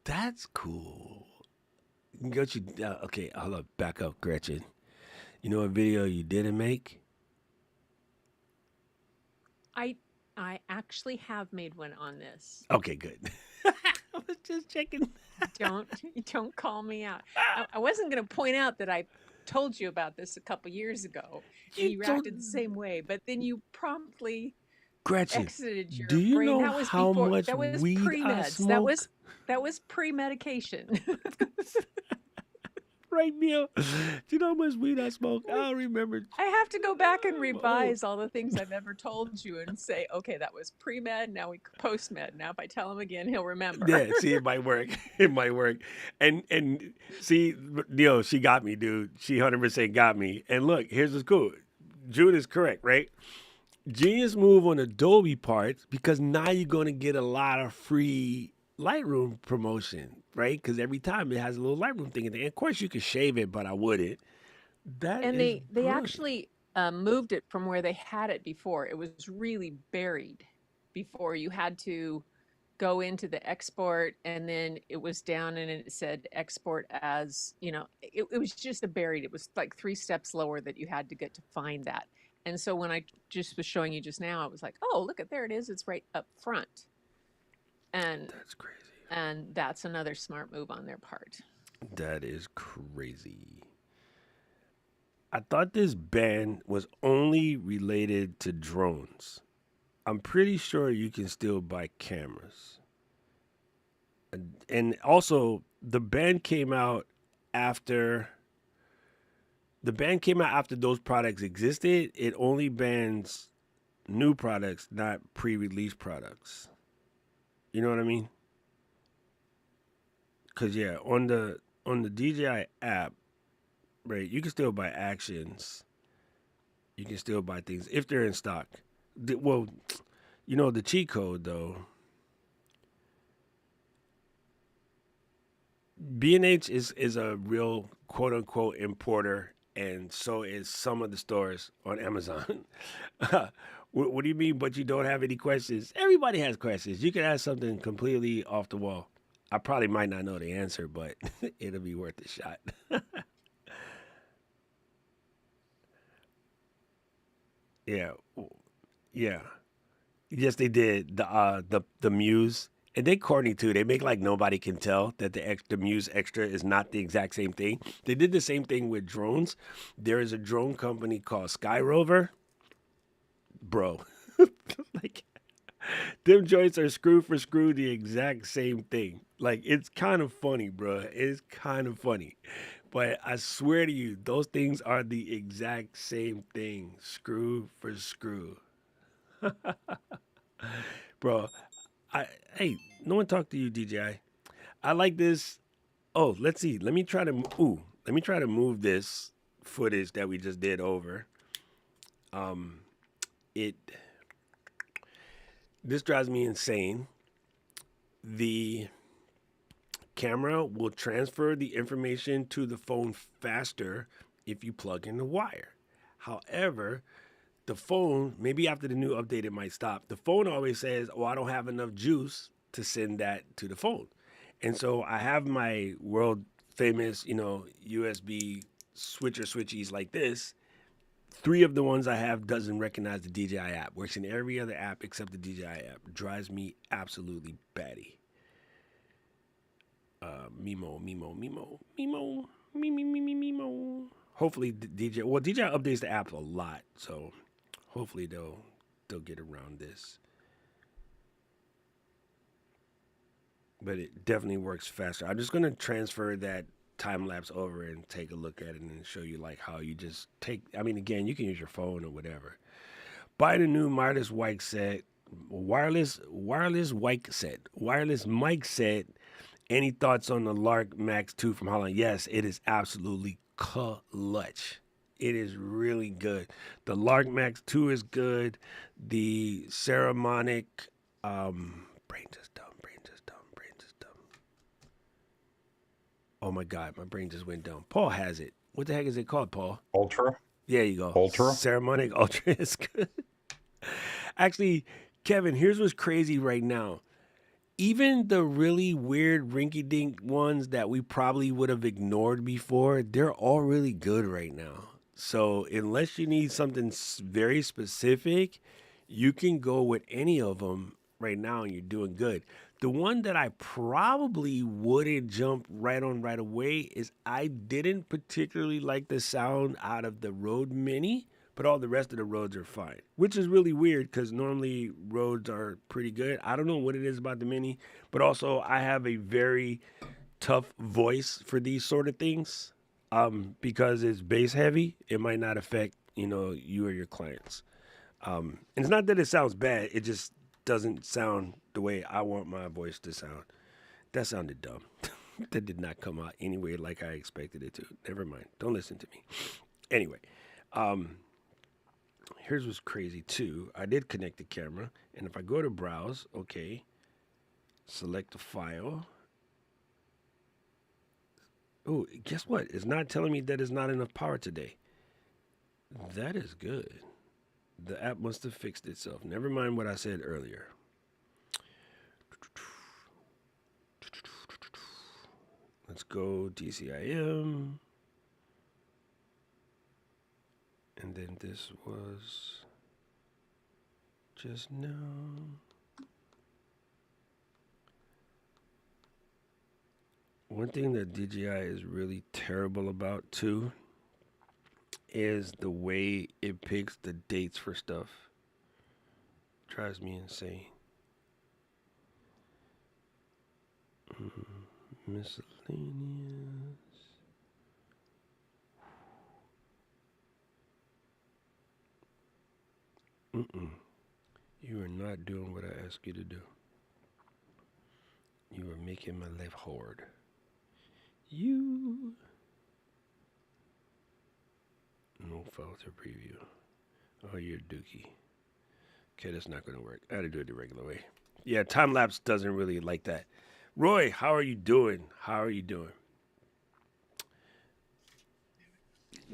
that's cool. Get you. Okay, hold up. Back up, Gretchen. You know what video you didn't make? I actually have made one on this. Okay, good. I was just checking. Don't call me out. I wasn't going to point out that I told you about this a couple years ago, and You you told reacted the same way. But then you promptly Gretchen. exited Do your you brain. know That was how before. much That was weed I pre-meds. smoke? That was pre-medication. Right, Neil. Do you know how much weed I smoke? I don't remember. I have to go back and Oh, revise all the things I've ever told you and say, okay, that was pre-med. Now we post-med. Now if I tell him again, he'll remember. yeah. See, it might work. It might work. And see, Neil, she got me, dude. She 100% got me. And look, here's what's cool. June is correct, right? Genius move on Adobe parts because now you're going to get a lot of free Lightroom promotion, right? Because every time it has a little Lightroom thing in there. Of course, you could shave it, but I wouldn't. That And is they brilliant. actually moved it from where they had it before. It was really buried before. You had to go into the export, and then it was down and it said export as, it was just a buried. It was like 3 steps lower that you had to get to find that. And so when I just was showing you just now, I was like, oh, look at, there it is. It's right up front. And That's crazy. and that's another smart move on their part. That is crazy. I thought this ban was only related to drones. I'm pretty sure you can still buy cameras. And also, the ban came out after those products existed. It only bans new products, not pre-release products. You know what I mean? Cause yeah, on the DJI app, right, you can still buy actions. You can still buy things if they're in stock. Well, the cheat code though. B&H is a real quote unquote importer, and so is some of the stores on Amazon. What do you mean? But you don't have any questions? Everybody has questions. You can ask something completely off the wall. I probably might not know the answer, but it'll be worth a shot. Yeah, yeah. Yes, they did. The Muse, and they corny too. They make like nobody can tell that the Muse Extra is not the exact same thing. They did the same thing with drones. There is a drone company called Sky Rover, bro. Like them joints are screw for screw the exact same thing. Like it's kind of funny, bro. It's kind of funny. But I swear to you, those things are the exact same thing, screw for screw. Bro, hey, no one talked to you, DJI. I like this. Oh, let's see. Let me try to move this footage that we just did over. It This drives me insane. The camera will transfer the information to the phone faster if you plug in the wire. However, the phone, maybe after the new update, it might stop. The phone always says, oh, I don't have enough juice to send that to the phone. And so I have my world famous, USB switchies like this. 3 of the ones I have doesn't recognize the DJI app. Works in every other app except the DJI app. Drives me absolutely batty. Mimo. Hopefully DJI updates the app a lot, so hopefully they'll get around this. But it definitely works faster. I'm just gonna transfer that time lapse over and take a look at it and show you like how you just take. I mean, again, you can use your phone or whatever. Buy the new wireless mic set. Wireless mic set. Any thoughts on the Lark Max 2 from Holland? Yes, it is absolutely clutch. It is really good. The Lark Max 2 is good. The Ceremonic, brain just dumb. Oh my God, my brain just went down. Paul has it. What the heck is it called, Paul? Ultra. There you go. Ultra. Ceremonic Ultra is good. Actually, Kevin, here's what's crazy right now. even the really weird rinky-dink ones that we probably would have ignored before, they're all really good right now. So unless you need something very specific, you can go with any of them right now and you're doing good. The one that I probably wouldn't jump right on right away is I didn't particularly like the sound out of the Rode Mini, but all the rest of the Rodes are fine, which is really weird because normally Rodes are pretty good. I don't know what it is about the Mini, but also I have a very tough voice for these sort of things. Because it's bass heavy, it might not affect you or your clients. And it's not that it sounds bad; it just doesn't sound the way I want my voice to sound. That sounded dumb. That did not come out anyway like I expected it to. Never mind. Don't listen to me. Anyway, here's what's crazy too. I did connect the camera, and if I go to browse, okay, select the file. Oh, guess what? It's not telling me that it's not enough power today. That is good. The app must have fixed itself. Never mind what I said earlier. Let's go DCIM. And then this was just now. One thing that DJI is really terrible about too is the way it picks the dates for stuff. Drives me insane. Miscellaneous. You are not doing what I asked you to do. You are making my life hard. You. No filter preview. Oh, you're dookie. Okay, that's not going to work. I had to do it the regular way. Yeah, time lapse doesn't really like that. Roy, how are you doing? How are you doing?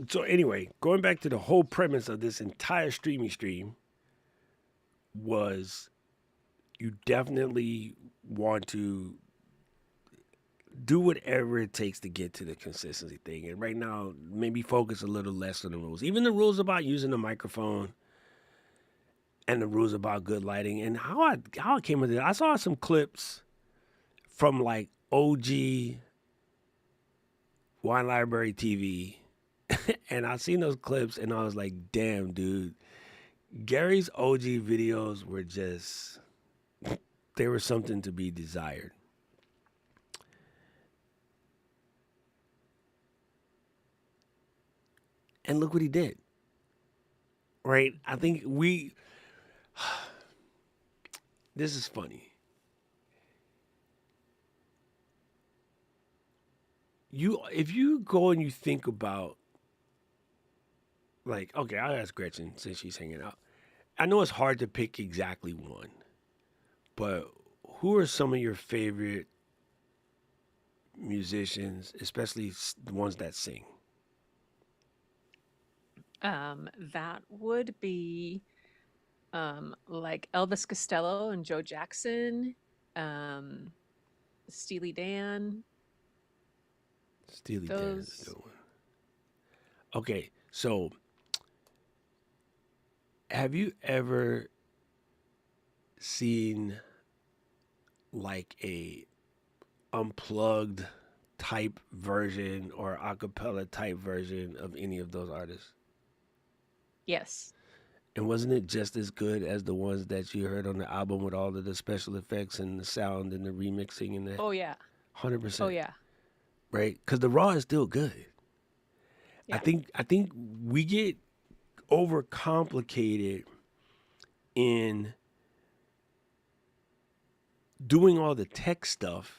So anyway, going back to the whole premise of this entire streamy stream was you definitely want to do whatever it takes to get to the consistency thing. And right now, maybe focus a little less on the rules. Even the rules about using the microphone and the rules about good lighting and how I came with it. I saw some clips from like OG Wine Library TV, and I seen those clips and I was like, damn, dude, Gary's OG videos were just, they were something to be desired. And look what he did. Right? I think this is funny. If you go and you think about, like, okay, I'll ask Gretchen since she's hanging out. I know it's hard to pick exactly one, but who are some of your favorite musicians, especially the ones that sing? That would be like Elvis Costello and Joe Jackson, Steely Dan. Steely Dan is a good one. Okay, so have you ever seen like a unplugged type version or a cappella type version of any of those artists? Yes. And wasn't it just as good as the ones that you heard on the album with all of the special effects and the sound and the remixing and that? Oh yeah. 100%. Oh yeah. Right? Because the raw is still good. Yeah. I think we get overcomplicated in doing all the tech stuff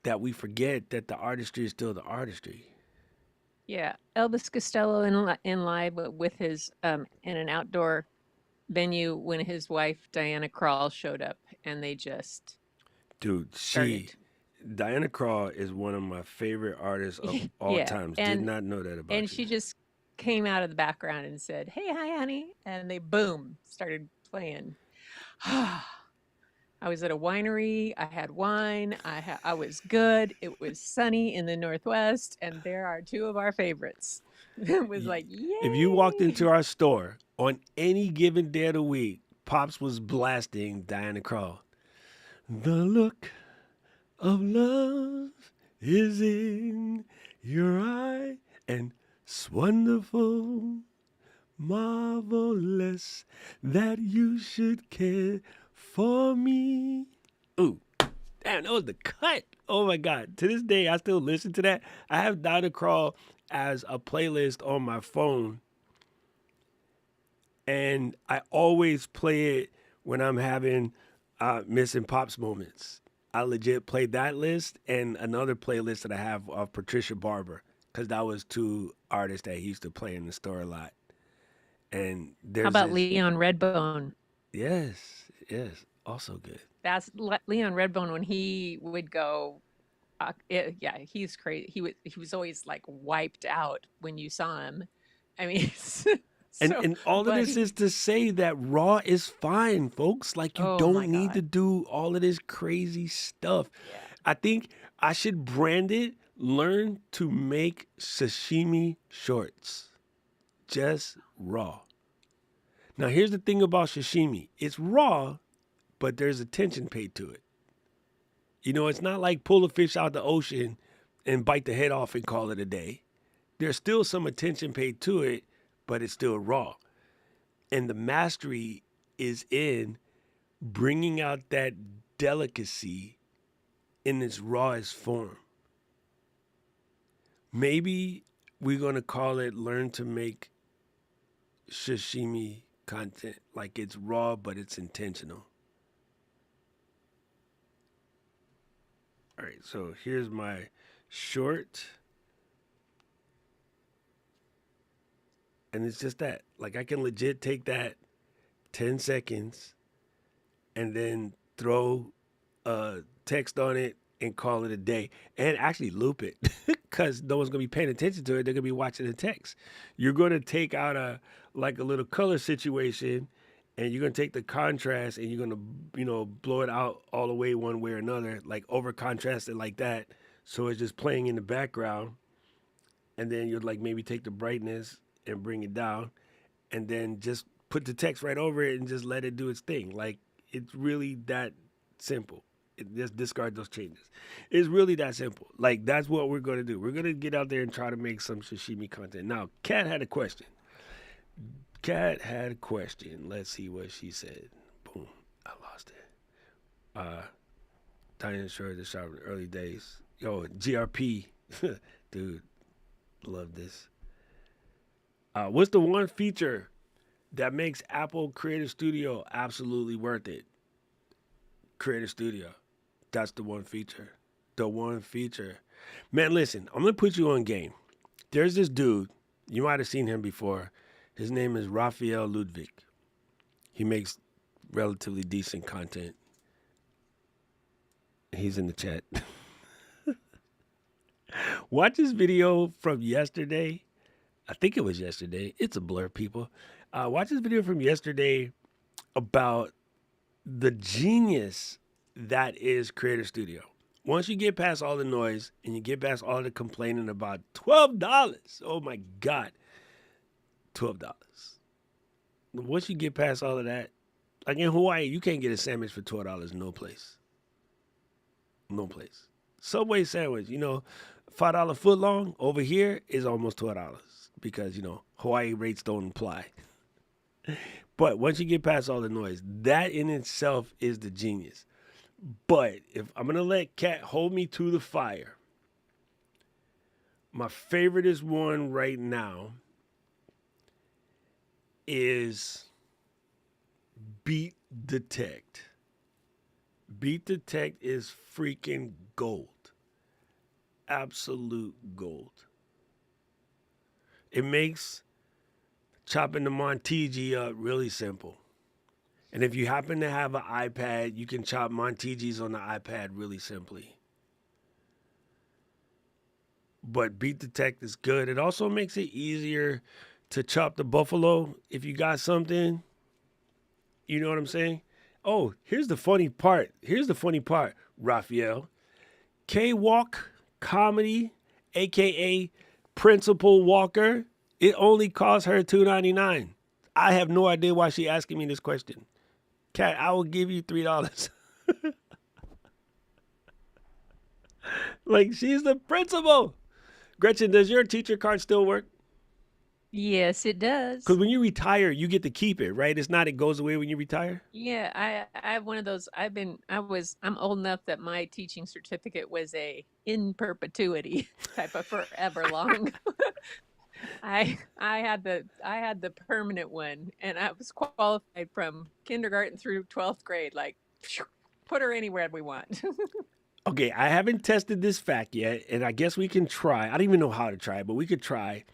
that we forget that the artistry is still the artistry. Yeah, Elvis Costello in live with his in an outdoor venue when his wife Diana Krall showed up, and they just Dude, started. Diana Krall is one of my favorite artists of all Yeah, times. and Did not know that about and you. she just came out of the background and said, "Hey, hi, honey," and they boom started playing. I was at a winery. I had wine. I was good. It was sunny in the Northwest, and there are two of our favorites. It was Y- like, If you walked yay! into our store on any given day of the week, Pops was blasting Diana Krall. The look of love is in your eye, and it's wonderful, marvelous that you should care for me. Ooh, damn, that was the cut. Oh my God. To this day, I still listen to that. I have Diana Krall as a playlist on my phone, and I always play it when I'm having missing Pops moments. I legit played that list and another playlist that I have of Patricia Barber, because that was two artists that he used to play in the store a lot. And How there's about this, Leon Redbone? yes, also good. That's Leon Redbone when he would go. Yeah, he's crazy. He was always like wiped out when you saw him. I mean, And so and all of but this is to say that raw is fine, folks. Like you oh my don't need to God, do all of this crazy stuff. yeah. I think I should brand it learn to make sashimi shorts. Just raw. Now here's the thing about sashimi. It's raw, but there's attention paid to it. You know, it's not like pull a fish out the ocean and bite the head off and call it a day. There's still some attention paid to it, but it's still raw. And the mastery is in bringing out that delicacy in its rawest form. Maybe we're going to call it learn to make sashimi content. Like it's raw, but it's intentional. All right, so here's my short. And it's just that. Like I can legit take that 10 seconds and then throw text on it and call it a day and actually loop it because no one's going to be paying attention to it. They're going to be watching the text. You're going to take out a little color situation and you're going to take the contrast and you're going to, blow it out all the way one way or another, like over contrast it like that. So it's just playing in the background. And then you'll like maybe take the brightness and bring it down and then just put the text right over it and just let it do its thing. Like it's really that simple. Just discard those changes. It's really that simple. Like that's what we're going to do. We're going to get out there and try to make some sashimi content. Now, Kat had a question. Let's see what she said. Boom. I lost it. Diane Shore, the shop in the early days. Yo, GRP. Dude, love this. What's the one feature that makes Apple Creative Studio absolutely worth it? Creative Studio. That's the one feature. The one feature. Man, listen, I'm going to put you on game. There's this dude. You might have seen him before. His name is Raphael Ludwig. He makes relatively decent content. He's in the chat. Watch this video from yesterday. I think it was yesterday. It's a blur, people. Watch this video from yesterday about the genius that is Creator Studio. Once you get past all the noise and you get past all the complaining about $12. Oh my God. $12. Once you get past all of that, like in Hawaii, you can't get a sandwich for $12 no place. No place. Subway sandwich, $5 foot long over here is almost $12 because, Hawaii rates don't apply. But once you get past all the noise, that in itself is the genius. But if I'm going to let Kat hold me to the fire, my favoriteest one right now is Beat Detect. Beat Detect is freaking gold. Absolute gold. It makes chopping the Montigi up really simple. And if you happen to have an iPad, you can chop Montigis on the iPad really simply. But Beat Detect is good. It also makes it easier to chop the buffalo if you got something. You know what I'm saying? Oh, here's the funny part. Raphael. K-Walk Comedy, aka Principal Walker. It only cost her $2.99. I have no idea why she asking me this question. Kat, I will give you $3. Like, she's the principal. Gretchen, does your teacher card still work? Yes, it does. Because when you retire, you get to keep it, right? It's not it goes away when you retire. Yeah, I have one of those. I'm old enough that my teaching certificate was a in perpetuity type of forever long. I had the permanent one, and I was qualified from kindergarten through 12th grade. Like, put her anywhere we want. Okay, I haven't tested this fact yet, and I guess we can try. I don't even know how to try, but we could try.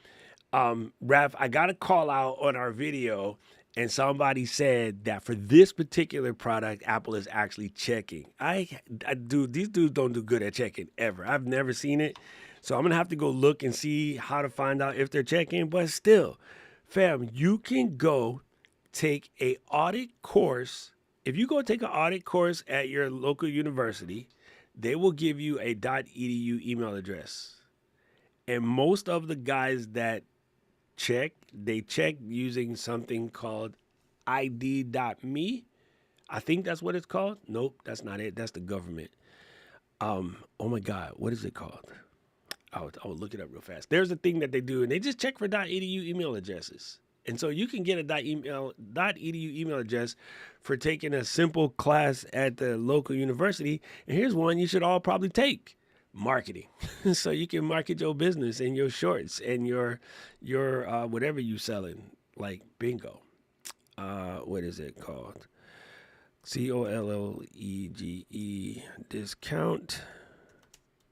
Raph, I got a call out on our video, and somebody said that for this particular product, Apple is actually checking. These dudes don't do good at checking ever. I've never seen it. So I'm gonna have to go look and see how to find out if they're checking. But still, fam, you can go take a audit course. If you go take an audit course at your local university, they will give you a .edu email address. And most of the guys that they check using something called ID.me. I think that's what it's called. Nope, that's not it. That's the government. Oh my God, what is it called? I'll look it up real fast. There's a thing that they do, and they just check for .edu email addresses. And so you can get a .edu email address for taking a simple class at the local university. And here's one you should all probably take: marketing. So you can market your business and your shorts and your whatever you selling, like bingo. What is it called? COLLEGE discount.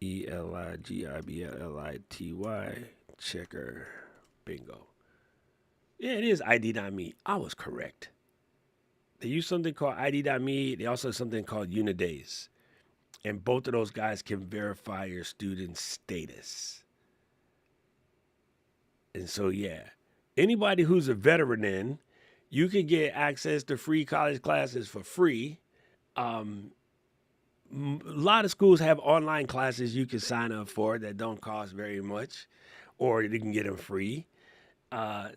ELIGIBLLITY checker. Bingo. Yeah, it is ID.me. I was correct. They use something called ID.me. They also have something called Unidays. And both of those guys can verify your student status. And so, yeah, anybody who's a veteran, you can get access to free college classes for free. A lot of schools have online classes you can sign up for that don't cost very much, or you can get them free.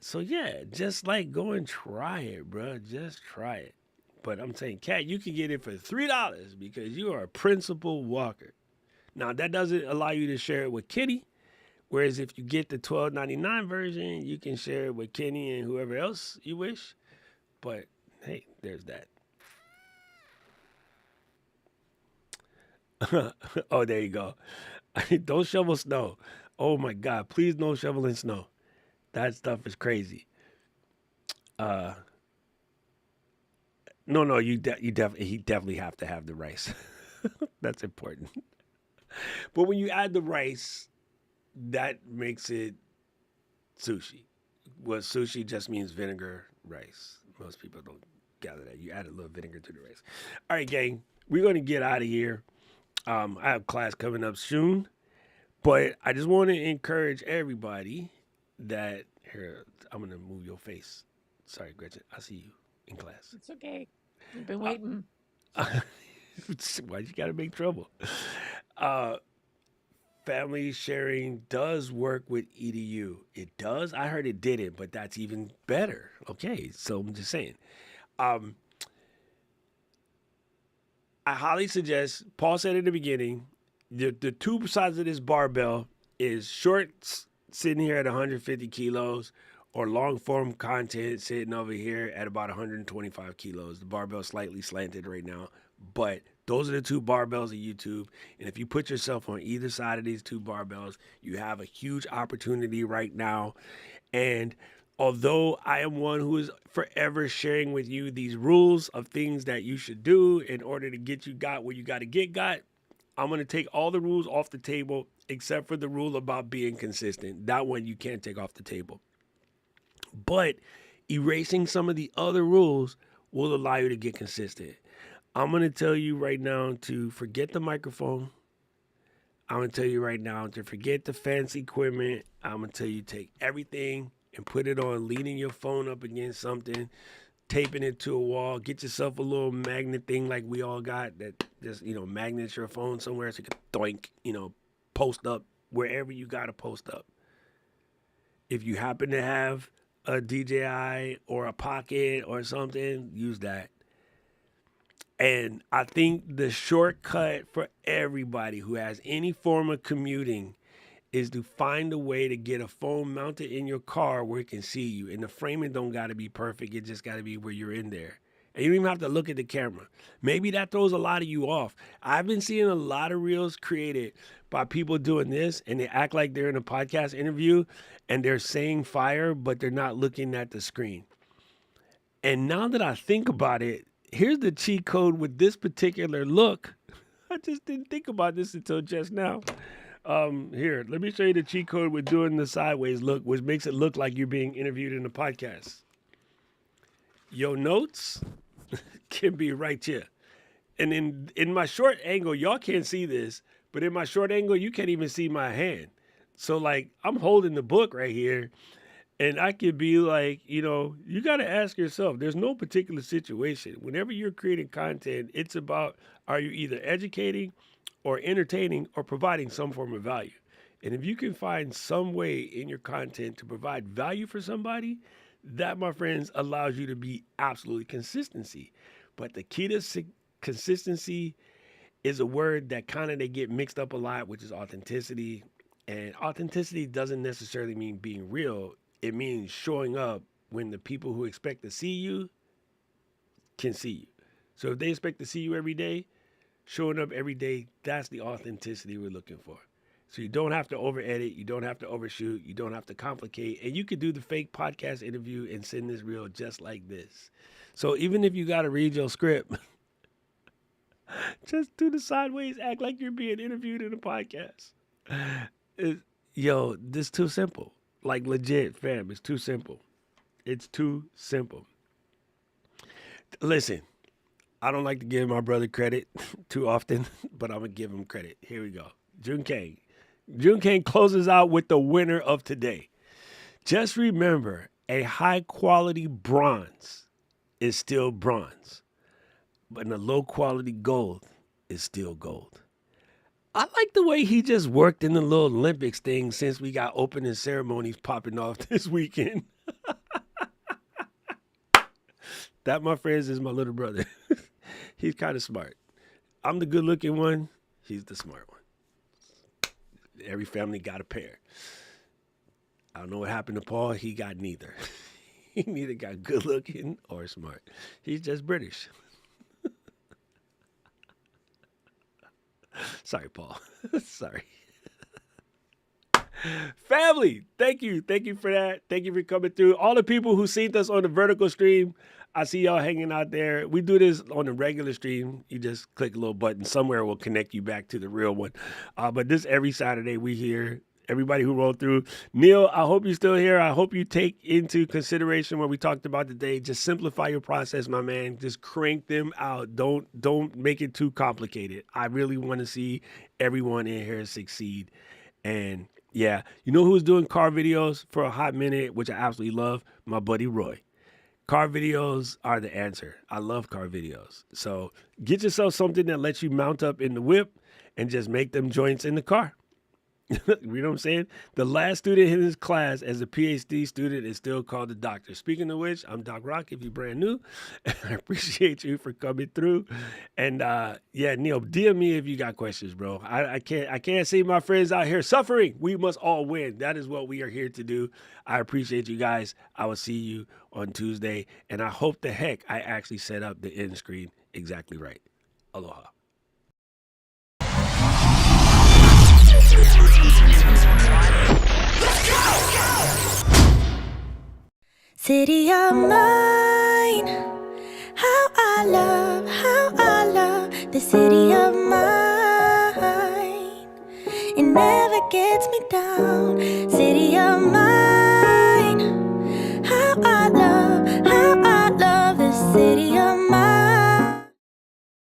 So yeah, just like go and try it, bro. Just try it. But I'm saying, Kat, you can get it for $3 because you are a principal walker. Now that doesn't allow you to share it with Kitty. Whereas if you get the $12.99 version, you can share it with Kenny and whoever else you wish. But hey, there's that. Oh, there you go. Don't shovel snow. Oh my God, please no shoveling snow. That stuff is crazy. No, you definitely have to have the rice. That's important. But when you add the rice, that makes it sushi. Well, sushi just means vinegar rice. Most people don't gather that. You add a little vinegar to the rice. All right, gang, we're going to get out of here. I have class coming up soon, but I just want to encourage everybody that here, I'm going to move your face. Sorry, Gretchen. I'll see you in class. It's okay. I've been waiting. Why you got to make trouble? Family sharing does work with EDU. It does? I heard it didn't, but that's even better. Okay, so I'm just saying. I highly suggest, Paul said in the beginning, the two sides of this barbell is shorts sitting here at 150 kilos or long form content sitting over here at about 125 kilos. The barbell's slightly slanted right now, but those are the two barbells of YouTube. And if you put yourself on either side of these two barbells, you have a huge opportunity right now. And although I am one who is forever sharing with you these rules of things that you should do in order to get you got where you got to get got, I'm going to take all the rules off the table except for the rule about being consistent. That one you can't take off the table. But erasing some of the other rules will allow you to get consistent. I'm going to tell you right now to forget the microphone. I'm going to tell you right now to forget the fancy equipment. I'm going to tell you take everything and put it on leaning your phone up against something taping it to a wall. Get yourself a little magnet thing like we all got that just, magnets your phone somewhere so you can doink, post up wherever you got to post up. If you happen to have a DJI or a Pocket or something, use that. And I think the shortcut for everybody who has any form of commuting is to find a way to get a phone mounted in your car where it can see you. And the framing don't got to be perfect. It just got to be where you're in there. And you don't even have to look at the camera. Maybe that throws a lot of you off. I've been seeing a lot of reels created by people doing this, and they act like they're in a podcast interview and they're saying fire, but they're not looking at the screen. And now that I think about it, here's the cheat code with this particular look. I just didn't think about this until just now. Here, let me show you the cheat code with doing the sideways look, which makes it look like you're being interviewed in a podcast. Your notes can be right here. And in my short angle, y'all can't see this, but in my short angle, you can't even see my hand. So like I'm holding the book right here, and I could be like, you got to ask yourself, there's no particular situation. Whenever you're creating content, it's about, are you either educating or entertaining or providing some form of value? And if you can find some way in your content to provide value for somebody, that, my friends, allows you to be absolutely consistency. But the key to consistency is a word that they get mixed up a lot, which is authenticity. And authenticity doesn't necessarily mean being real. It means showing up when the people who expect to see you can see you. So if they expect to see you every day, showing up every day, that's the authenticity we're looking for. So you don't have to over edit, you don't have to overshoot, you don't have to complicate, and you could do the fake podcast interview and send this reel just like this. So even if you got to read your script, just do the sideways, act like you're being interviewed in a podcast. This is too simple. Like legit, fam, it's too simple. It's too simple. Listen, I don't like to give my brother credit too often, but I'm going to give him credit. Here we go. Jun Kang. Jun Kang closes out with the winner of today. Just remember, a high quality bronze is still bronze, but a low quality gold is still gold. I like the way he just worked in the little Olympics thing since we got opening ceremonies popping off this weekend. That, my friends, is my little brother. He's kind of smart. I'm the good looking one. He's the smart one. Every family got a pair. I don't know what happened to Paul. He got neither. He neither got good looking or smart. He's just British. Sorry, Paul. Sorry. Family, thank you. Thank you for that. Thank you for coming through. All the people who seen us on the vertical stream, I see y'all hanging out there. We do this on the regular stream. You just click a little button. Somewhere will connect you back to the real one. But this every Saturday we here. Everybody who rolled through. Neil, I hope you're still here. I hope you take into consideration what we talked about today. Just simplify your process, my man. Just crank them out. Don't make it too complicated. I really want to see everyone in here succeed. And yeah, you know who's doing car videos for a hot minute, which I absolutely love? My buddy Roy. Car videos are the answer. I love car videos. So get yourself something that lets you mount up in the whip and just make them joints in the car. You know what I'm saying? The last student in his class as a PhD student is still called the doctor. Speaking of which, I'm Doc Rock if you're brand new. I appreciate you for coming through. And yeah, Neil, DM me if you got questions, bro. I can't see my friends out here suffering. We must all win. That is what we are here to do. I appreciate you guys. I will see you on Tuesday. And I hope the heck I actually set up the end screen exactly right. Aloha. City of mine, how I love the city of mine. It never gets me down.